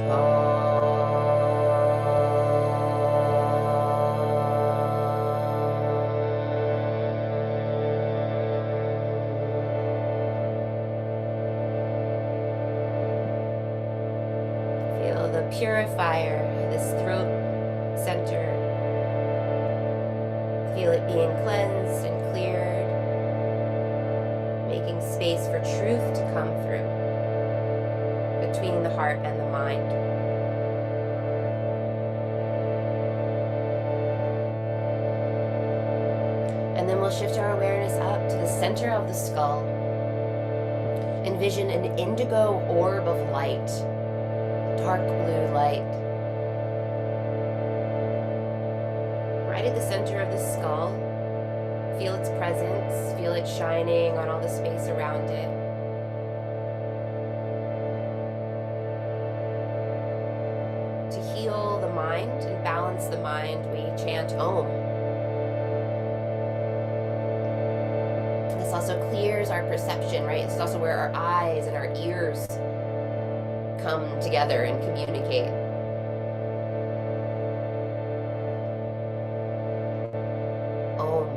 Hum. the purifier, this throat center, feel it being cleansed and cleared, making space for truth to come through between the heart and the mind. And then we'll shift our awareness up to the center of the skull. Envision an indigo orb of light, dark blue light. Right at the center of the skull, feel its presence, feel it shining on all the space around it. To heal the mind and balance the mind, we chant Om. This also clears our perception, right? This is also where our eyes and our ears come together and communicate. Om.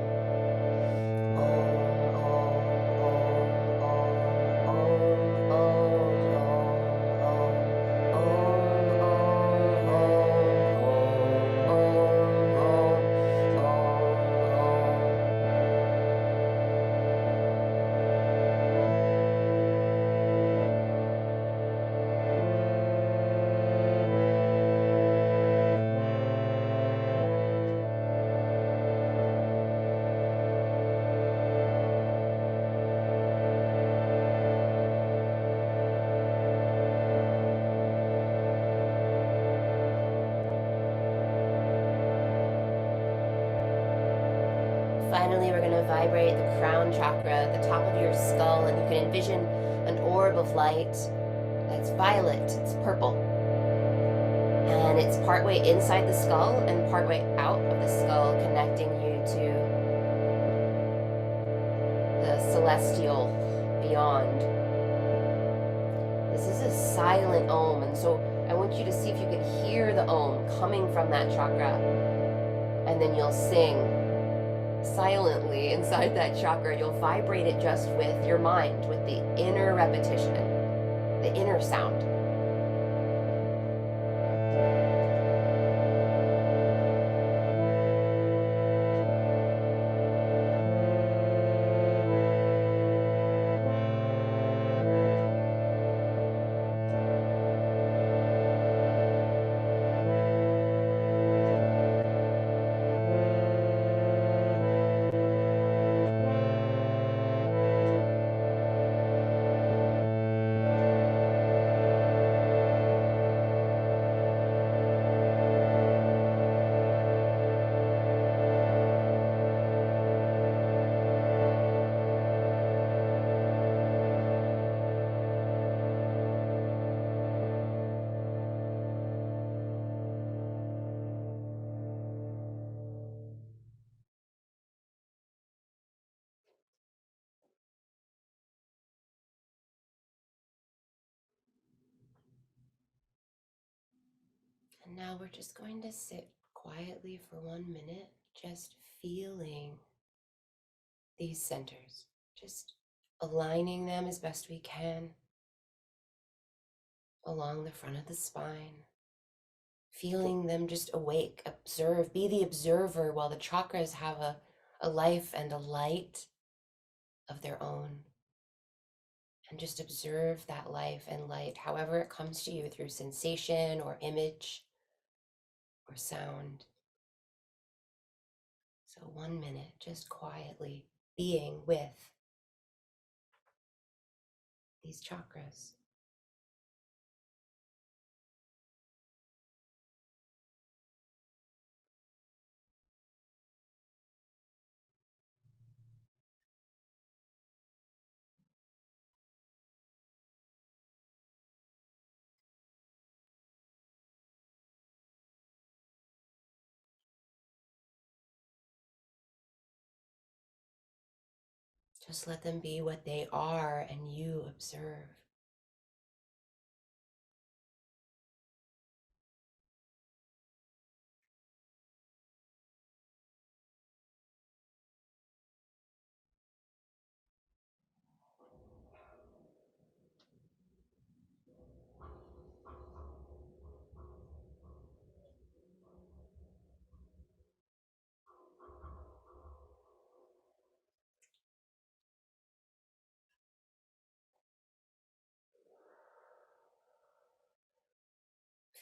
Finally, we're going to vibrate the crown chakra at the top of your skull, and you can envision an orb of light that's violet, it's purple. And it's partway inside the skull and partway out of the skull, connecting you to the celestial beyond. This is a silent Om, and so I want you to see if you can hear the Om coming from that chakra, and then you'll sing silently inside that chakra. You'll vibrate it just with your mind, with the inner repetition, the inner sound. And now we're just going to sit quietly for 1 minute, just feeling these centers, just aligning them as best we can along the front of the spine, feeling them just awake, observe, be the observer while the chakras have a life and a light of their own. And just observe that life and light, however it comes to you, through sensation or image or sound. So 1 minute, just quietly being with these chakras. Just let them be what they are, and you observe.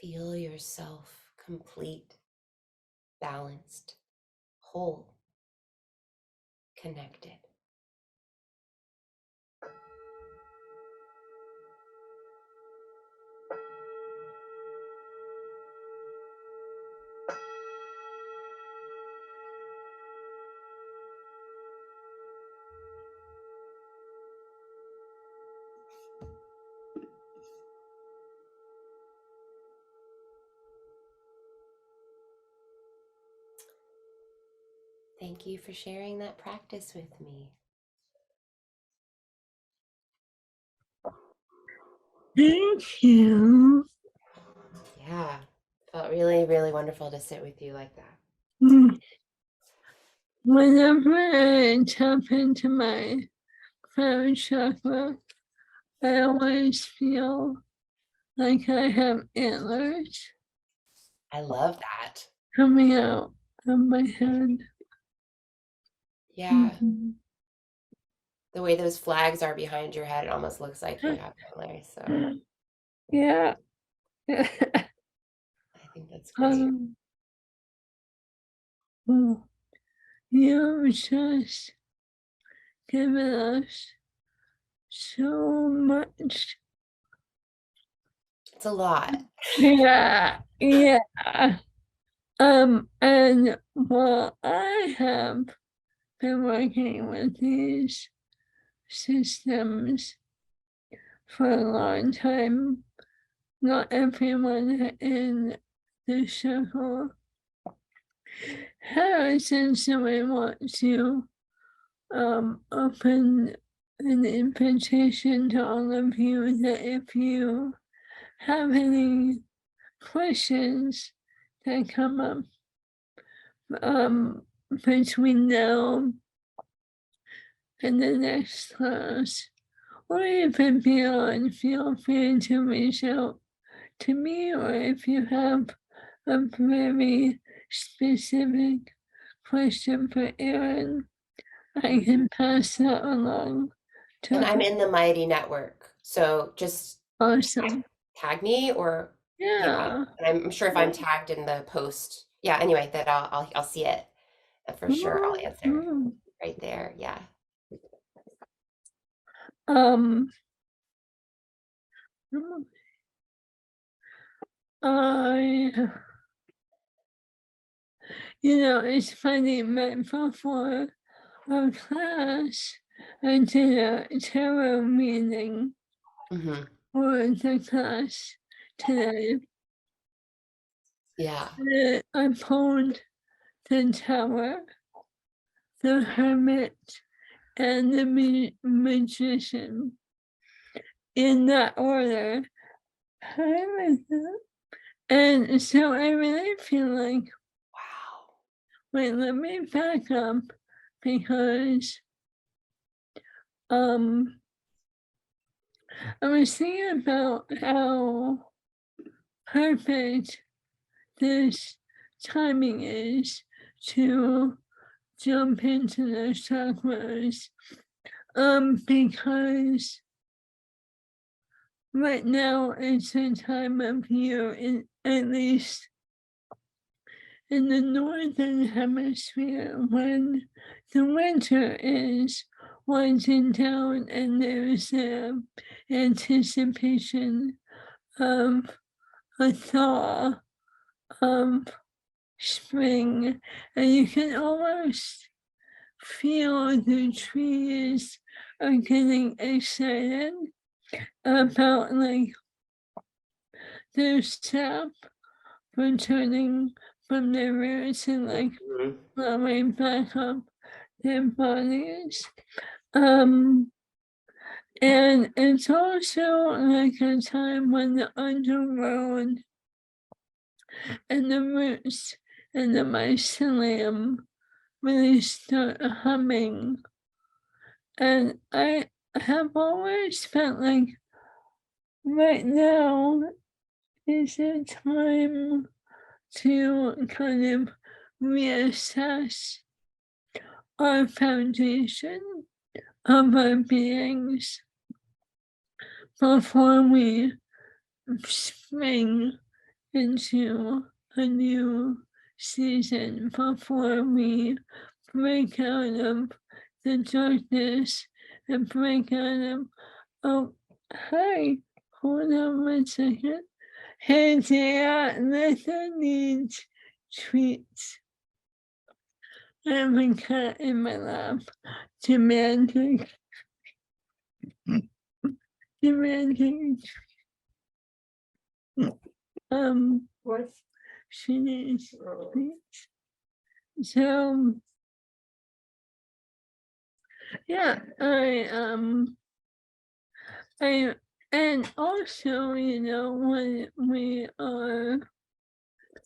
Feel yourself complete, balanced, whole, connected. Thank you for sharing that practice with me. Thank you. Yeah, felt really, really wonderful to sit with you like that. Mm. Whenever I tap into my crown chakra, I always feel like I have antlers I love that. coming out of my head. Yeah, Mhm. the way those flags are behind your head, it almost looks like you have antlers. So Yeah. I think that's great. um, well, you've just given us so much. It's a lot. Yeah, yeah. And while I have been working with these systems for a long time, not everyone in the circle has, and so I want to open an invitation to all of you that if you have any questions that come up um, between now and the next class, or even beyond, feel free to reach out to me, or if you have a very specific question for Erin, I can pass that along to And her. I'm in the Mighty Network. So just Awesome. tag me or yeah. Yeah. And I'm sure if I'm tagged in the post, yeah, anyway, that I'll see it. And for sure I'll answer Mhm. right there. Yeah. Um, I, it's funny, but before our class, I did a tarot reading Hmm. for the class today. Yeah. I pulled the Tower, the Hermit, and the Magician in that order. And so I really feel like, Wow. wait, let me back up because um I was thinking about how perfect this timing is to jump into the chakras. Because right now it's a time of year, at least in the northern hemisphere, when the winter is winding down and there's anticipation of a thaw of spring, and you can almost feel the trees are getting excited about like their sap returning from their roots and like Mhm. flowing back up their bodies. Um, and it's also like a time when the underworld and the roots and the mycelium really start humming. And I have always felt like right now is a time to kind of reassess our foundation of our beings before we spring into a new season before we break out of the darkness and break out of, oh, hi, hold on 1 second. Hey, dear, Lisa needs treats. I have a cat in my lap demanding, demanding, what she needs treats. So, yeah, I, and also, you know, when we are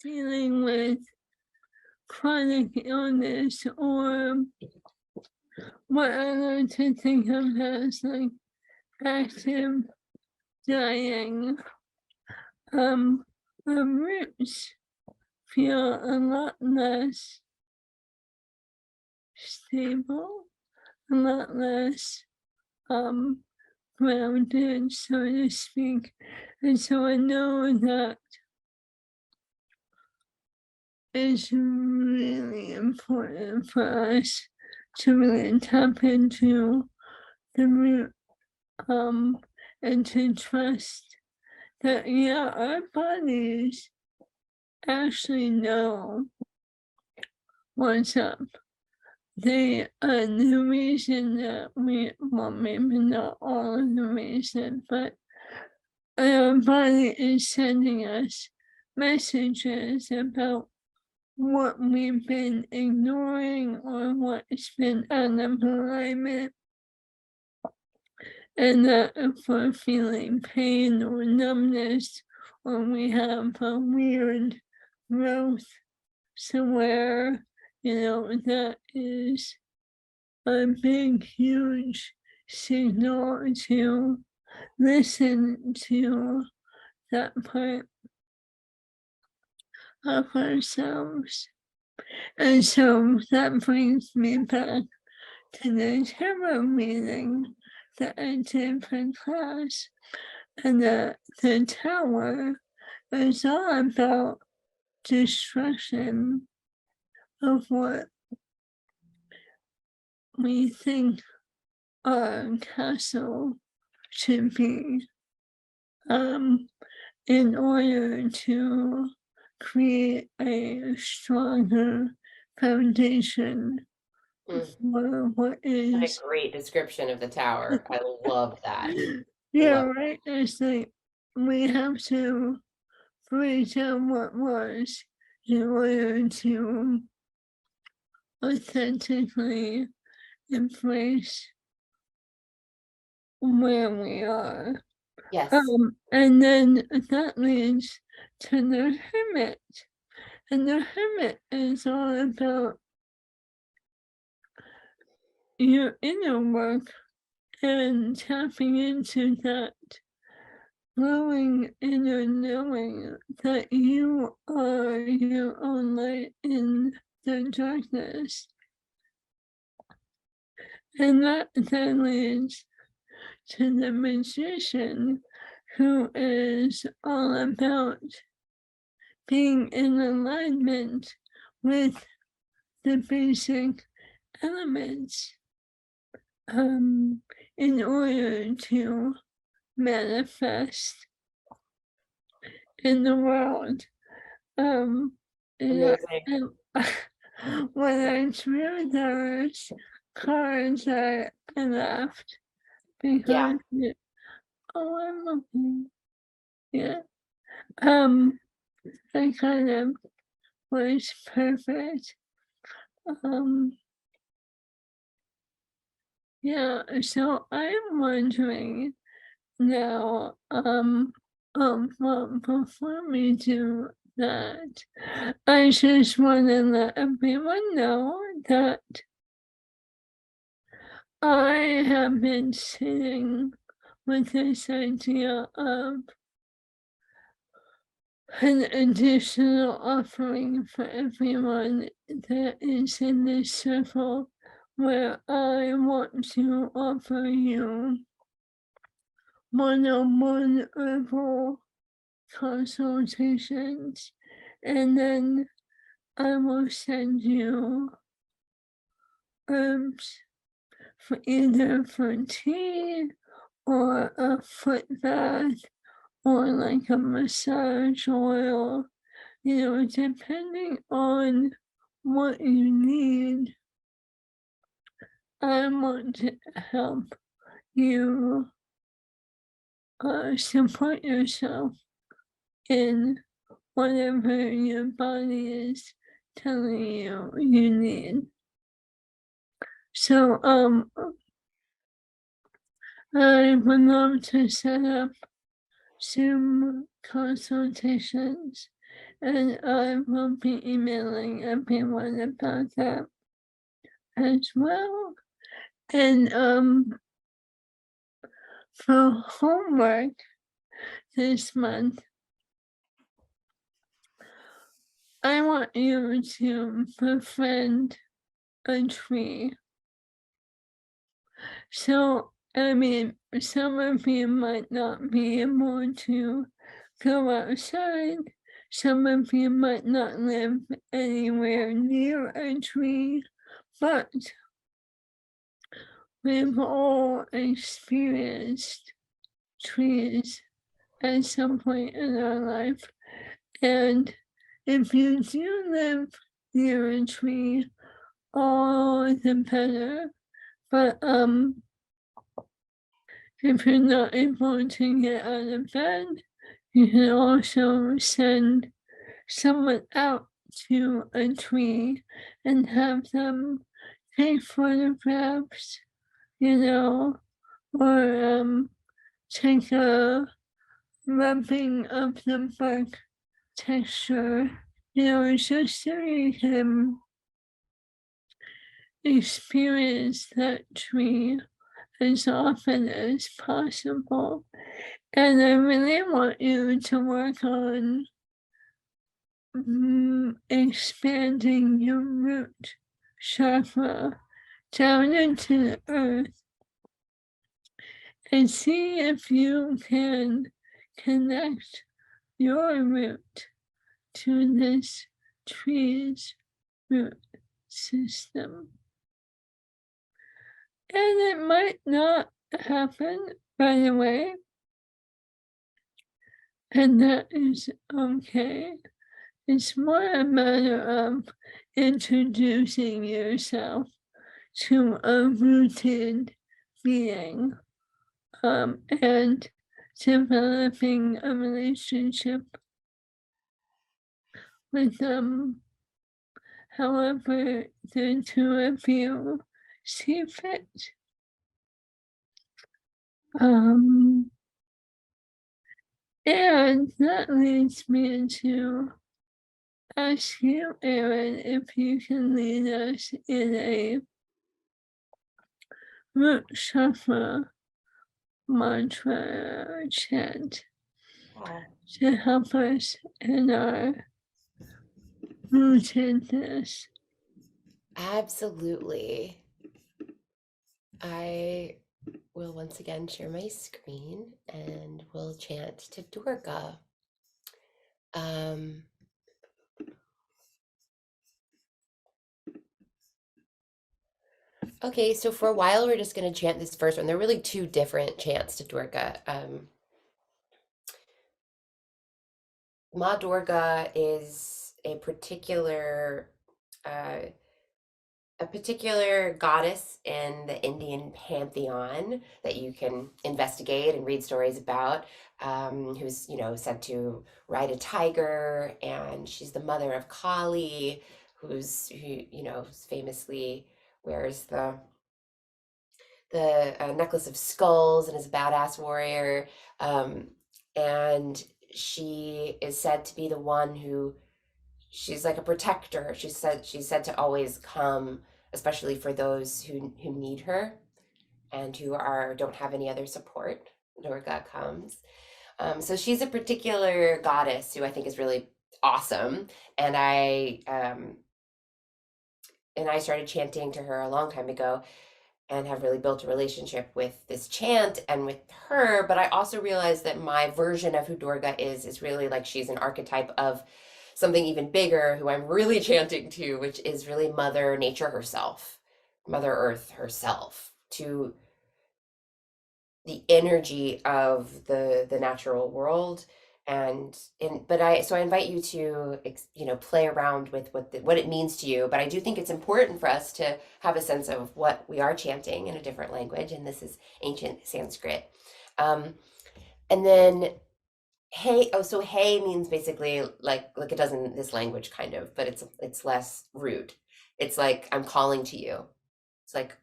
dealing with chronic illness or what I learned to think of as like active dying, our roots feel a lot less stable, a lot less um grounded, so to speak. And so I know that it's really important for us to really tap into the root and to trust that, yeah, our bodies actually know what's up. The reason that well, maybe not all of the reason, but our body is sending us messages about what we've been ignoring or what's been out of alignment, and that if we're feeling pain or numbness, or we have a weird growth somewhere, you know, that is a big, huge signal to listen to that part of ourselves. And so that brings me back to the tarot reading that I did for class. And the tower is all about destruction of what we think our castle should be, in order to create a stronger foundation Mm, for what what a is. great description of the tower. I love that. Yeah, Love. right. It's like we have to break down what was in order to authentically embrace where we are. Yes. And then that leads to the hermit. And the hermit is all about your inner work and tapping into that glowing inner knowing that you are your own light in the darkness. And that then leads to the magician, who is all about being in alignment with the basic elements, in order to manifest in the world. Yeah, Amazing. and when I drew those cards, I laughed Yeah. because oh, I'm looking. Yeah. Um, I kind of was perfect. Um, yeah. So I'm wondering now. Well, before we do that, I just want to let everyone know that I have been sitting with this idea of an additional offering for everyone that is in this circle, where I want to offer you one-on-one herbal consultations, and then I will send you herbs for either for tea or a foot bath or like a massage oil, depending on what you need. I want to help you support yourself in whatever your body is telling you need. So I would love to set up Zoom consultations, and I will be emailing everyone about that as well. And for homework this month, I want you to befriend a tree. So, I mean, some of you might not be able to go outside. Some of you might not live anywhere near a tree, but we've all experienced trees at some point in our life. And if you do live near a tree, all the better. But if you're not able to get out of bed, you can also send someone out to a tree and have them take photographs, or take a rubbing of the bark texture, just so you can experience that tree as often as possible. And I really want you to work on expanding your root chakra down into the earth and see if you can connect your root to this tree's root system. And it might not happen right away, and that is okay. It's more a matter of introducing yourself to a rooted being, and developing a relationship with them, however the two of you see fit. Um, and that leads me to ask you, Aaron, if you can lead us in a root chakra mantra chant Yeah, to help us in our rootedness. absolutely. I will once again share my screen and we'll chant to Durga. Um, okay, so for a while we're just going to chant this first one. They're really two different chants to Durga. Ma Durga is uh, a particular goddess in the Indian pantheon that you can investigate and read stories about, who's, said to ride a tiger, and she's the mother of Kali, who famously wears the necklace of skulls and is a badass warrior. Um, and she is said to be the one who she's like a protector. She's said to always come, especially for those who need her and who are don't have any other support. Durga comes. So she's a particular goddess who I think is really awesome, and I started chanting to her a long time ago. and have really built a relationship with this chant and with her. But I also realized that my version of who Durga is really like she's an archetype of something even bigger who I'm really chanting to, which is really Mother Nature herself, Mother Earth herself, to the energy of the natural world. And in but I so I invite you to play around with what it means to you. But I do think it's important for us to have a sense of what we are chanting in a different language, and this is ancient Sanskrit. um, and then hey, oh, so hey means basically like it does in this language kind of, but it's less rude. It's like I'm calling to you. It's like,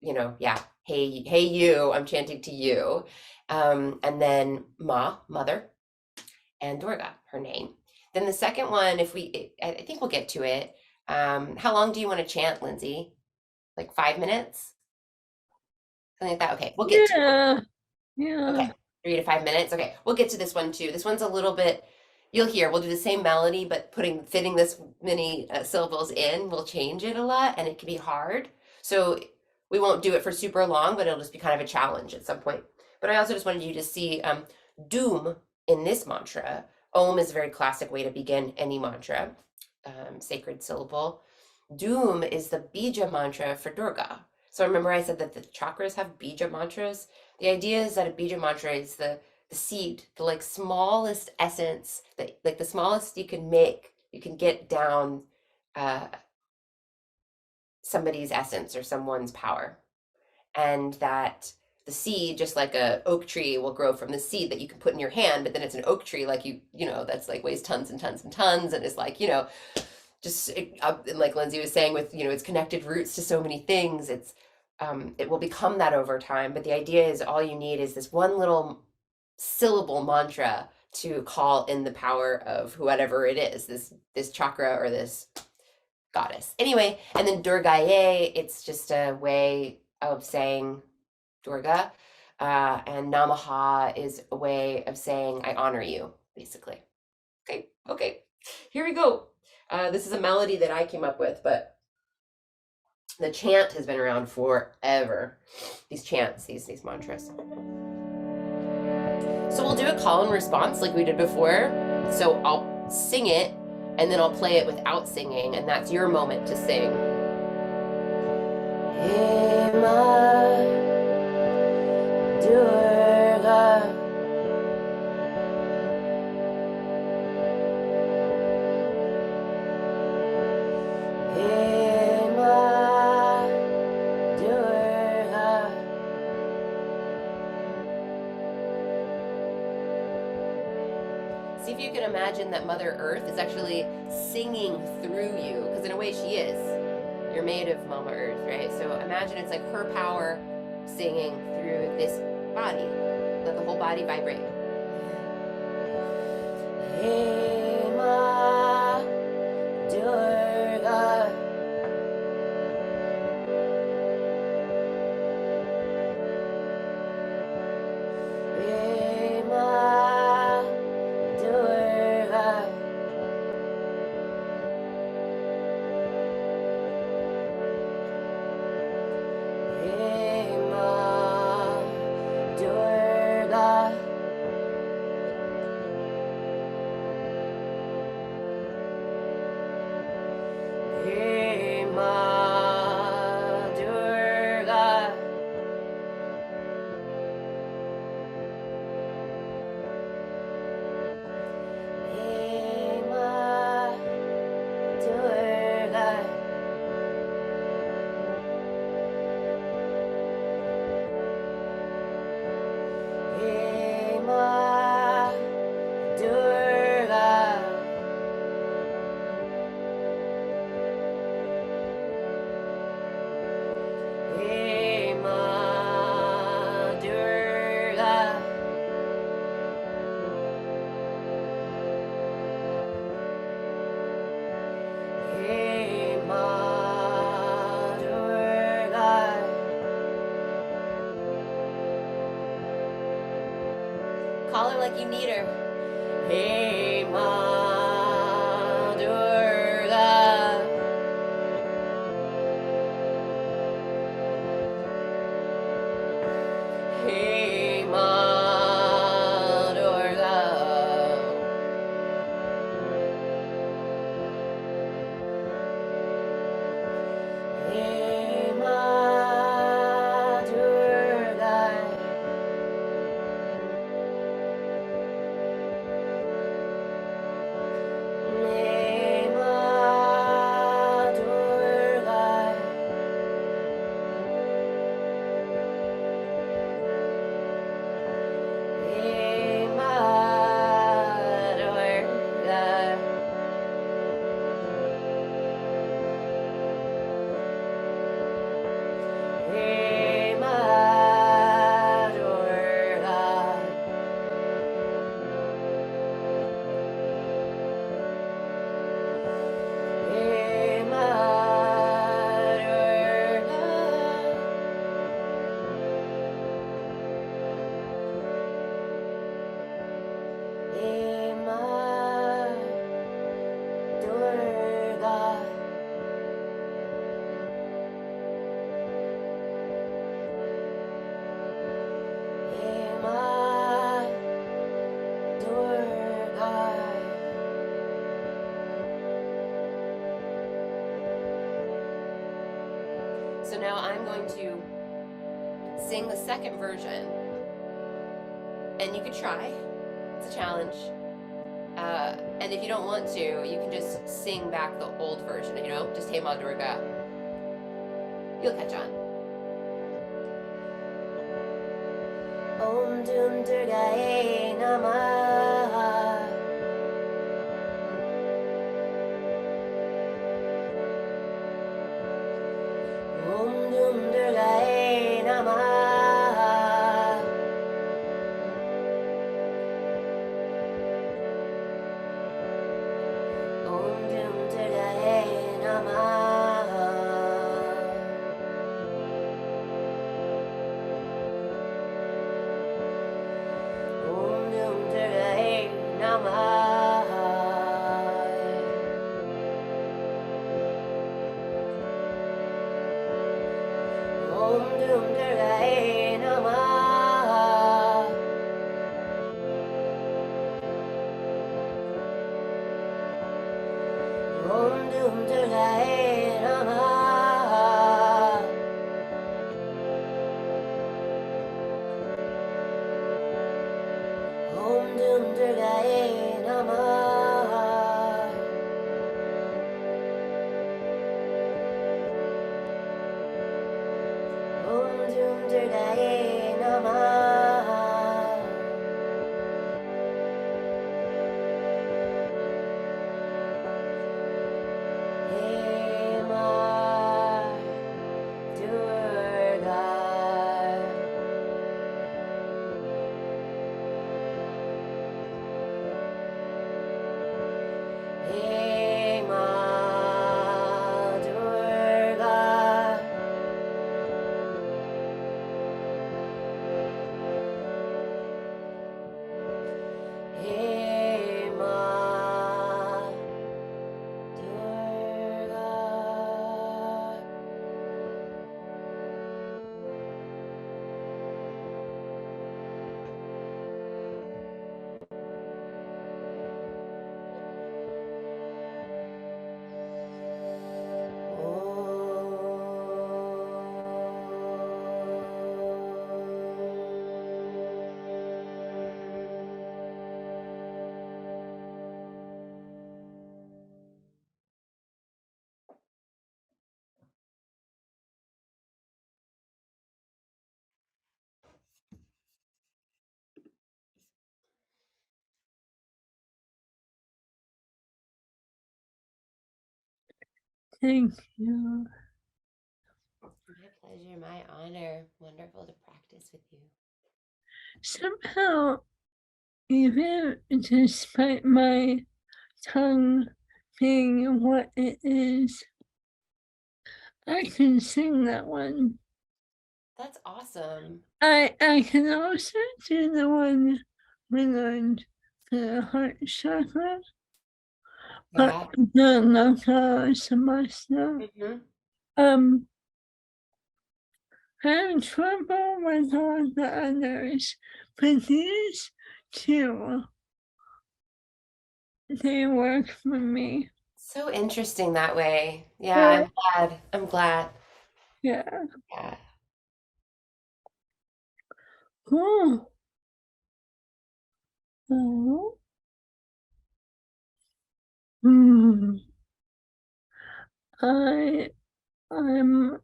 yeah, hey, you, I'm chanting to you. And then Ma, mother, and Durga, her name. Then the second one, I think we'll get to it. How long do you want to chant, Lindsay? Like 5 minutes? Something like that? Okay, we'll get to it. Yeah, yeah. Okay, 3 to 5 minutes. Okay, we'll get to this one too. This one's a little bit, you'll hear, we'll do the same melody, but fitting this many syllables in will change it a lot, and it can be hard. So we won't do it for super long, but it'll just be kind of a challenge at some point. But I also just wanted you to see doom in this mantra. Om is a very classic way to begin any mantra, sacred syllable. Doom is the bija mantra for Durga. So remember I said that the chakras have bija mantras? The idea is that a bija mantra is the seed, the like smallest essence, that like the smallest you can make, you can get down uh, somebody's essence or someone's power. And that the seed, just like a oak tree, will grow from the seed that you can put in your hand, but then it's an oak tree like that's like weighs tons and tons and tons, and is like, just like Lindsay was saying, with it's connected roots to so many things. It will become that over time, but the idea is all you need is this one little syllable mantra to call in the power of whatever it is, this chakra or this goddess. Anyway, and then Durgaye, it's just a way of saying Durga, and Namaha is a way of saying I honor you, basically. Okay, here we go. This is a melody that I came up with, but the chant has been around forever. These chants, these mantras. So we'll do a call and response like we did before. So I'll sing it, and then I'll play it without singing, and that's your moment to sing. Hey, Ma, Durga. See if you can imagine that Mother Earth is actually singing through you, because in a way she is. You're made of Mama Earth, right? So imagine it's like her power singing through this body. Let the whole body vibrate. Hey, Ma, Durga. Hey, Ma, Durga. Hey, Ma, Durga. Hey, Ma, Durga. Hey, Ma, Durga. Hey, Ma, Durga. Hey, Ma, Durga. Hey, Ma, Durga. Call her like you need her. Hey, Ma, Durga. now I'm going to sing the second version, and you could try. It's a challenge. And if you don't want to, you can just sing back the old version, just Hey Ma Durga. You'll catch on. Om Dum Durgaye Namah. Om Dum Durgaye Namah. Om Dum Durgaye Namah. Om Dum Durgaye Namah. Om Dum Durgaye Namah. Om Dum Durgaye Namah. Om Dum Durgaye Namah. Om Dum Durgaye Namah. Hey Ma Durga. Hey Ma Durga. Hey Ma Durga. Thank you. My pleasure, my honor. Wonderful to practice with you. Somehow, even despite my tongue being what it is, I can sing that one. That's awesome. I can also do the one related to the heart chakra, but Yeah. the Naka Samasta. hmm Um, I have trouble with all the others, but these two, they work for me. So interesting that way. Yeah, Uh, I'm glad. I'm glad. yeah. Yeah. Cool. Oh. Hmm. I'm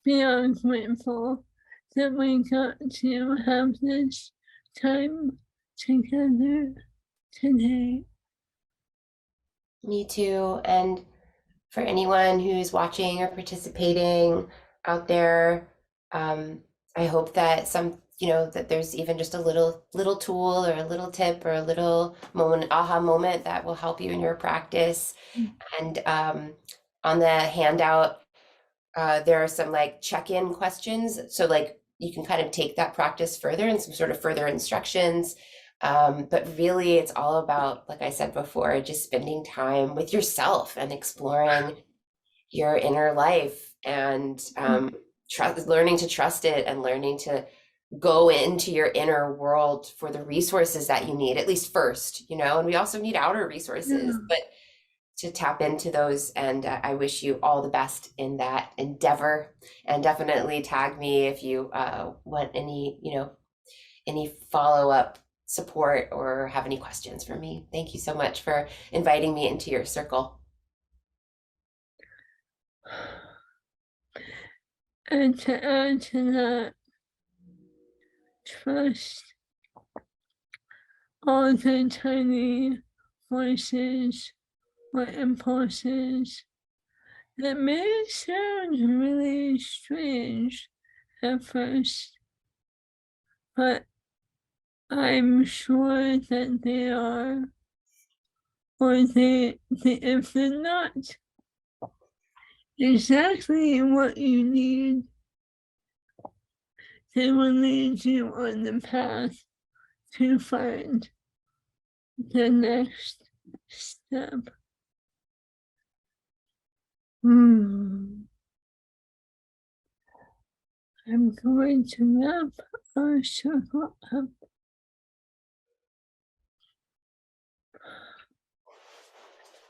beyond grateful that we got to have this time together today. Me too. And for anyone who's watching or participating out there, I hope that that there's even just a little tool or a little tip or a little aha moment that will help you in your practice. And on the handout, there are some like check-in questions. So like you can kind of take that practice further and some sort of further instructions. But really it's all about, like I said before, just spending time with yourself and exploring your inner life and learning to trust it and learning to go into your inner world for the resources that you need, at least first, and we also need outer resources, Yeah. but to tap into those. And I wish you all the best in that endeavor. And definitely tag me if you want any, any follow up support or have any questions for me. Thank you so much for inviting me into your circle. And to add to that, trust all the tiny voices or impulses that may sound really strange at first, but I'm sure that they are, or if they're not, exactly what you need, they will lead you on the path to find the next step. I'm going to wrap our circle up.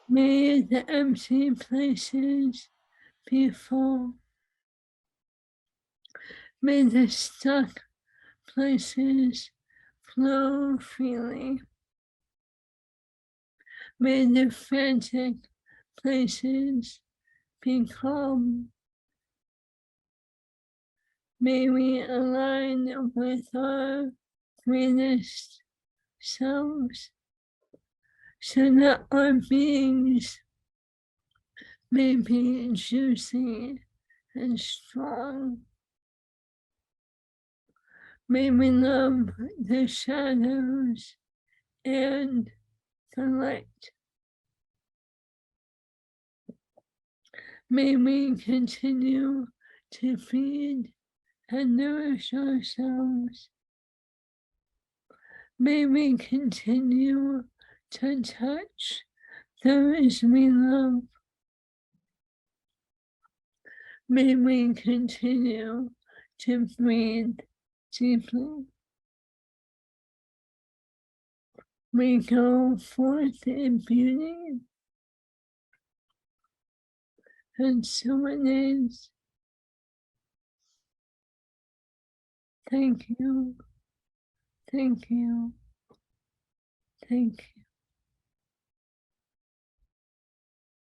May the empty places be full. May the stuck places flow freely. May the frantic places be calm. May we align with our greatest selves so that our beings may be juicy and strong. May we love the shadows and the light. May we continue to feed and nourish ourselves. May we continue to touch those we love. May we continue to breathe deeply. We go forth in beauty, and so it is. Thank you, thank you, thank you.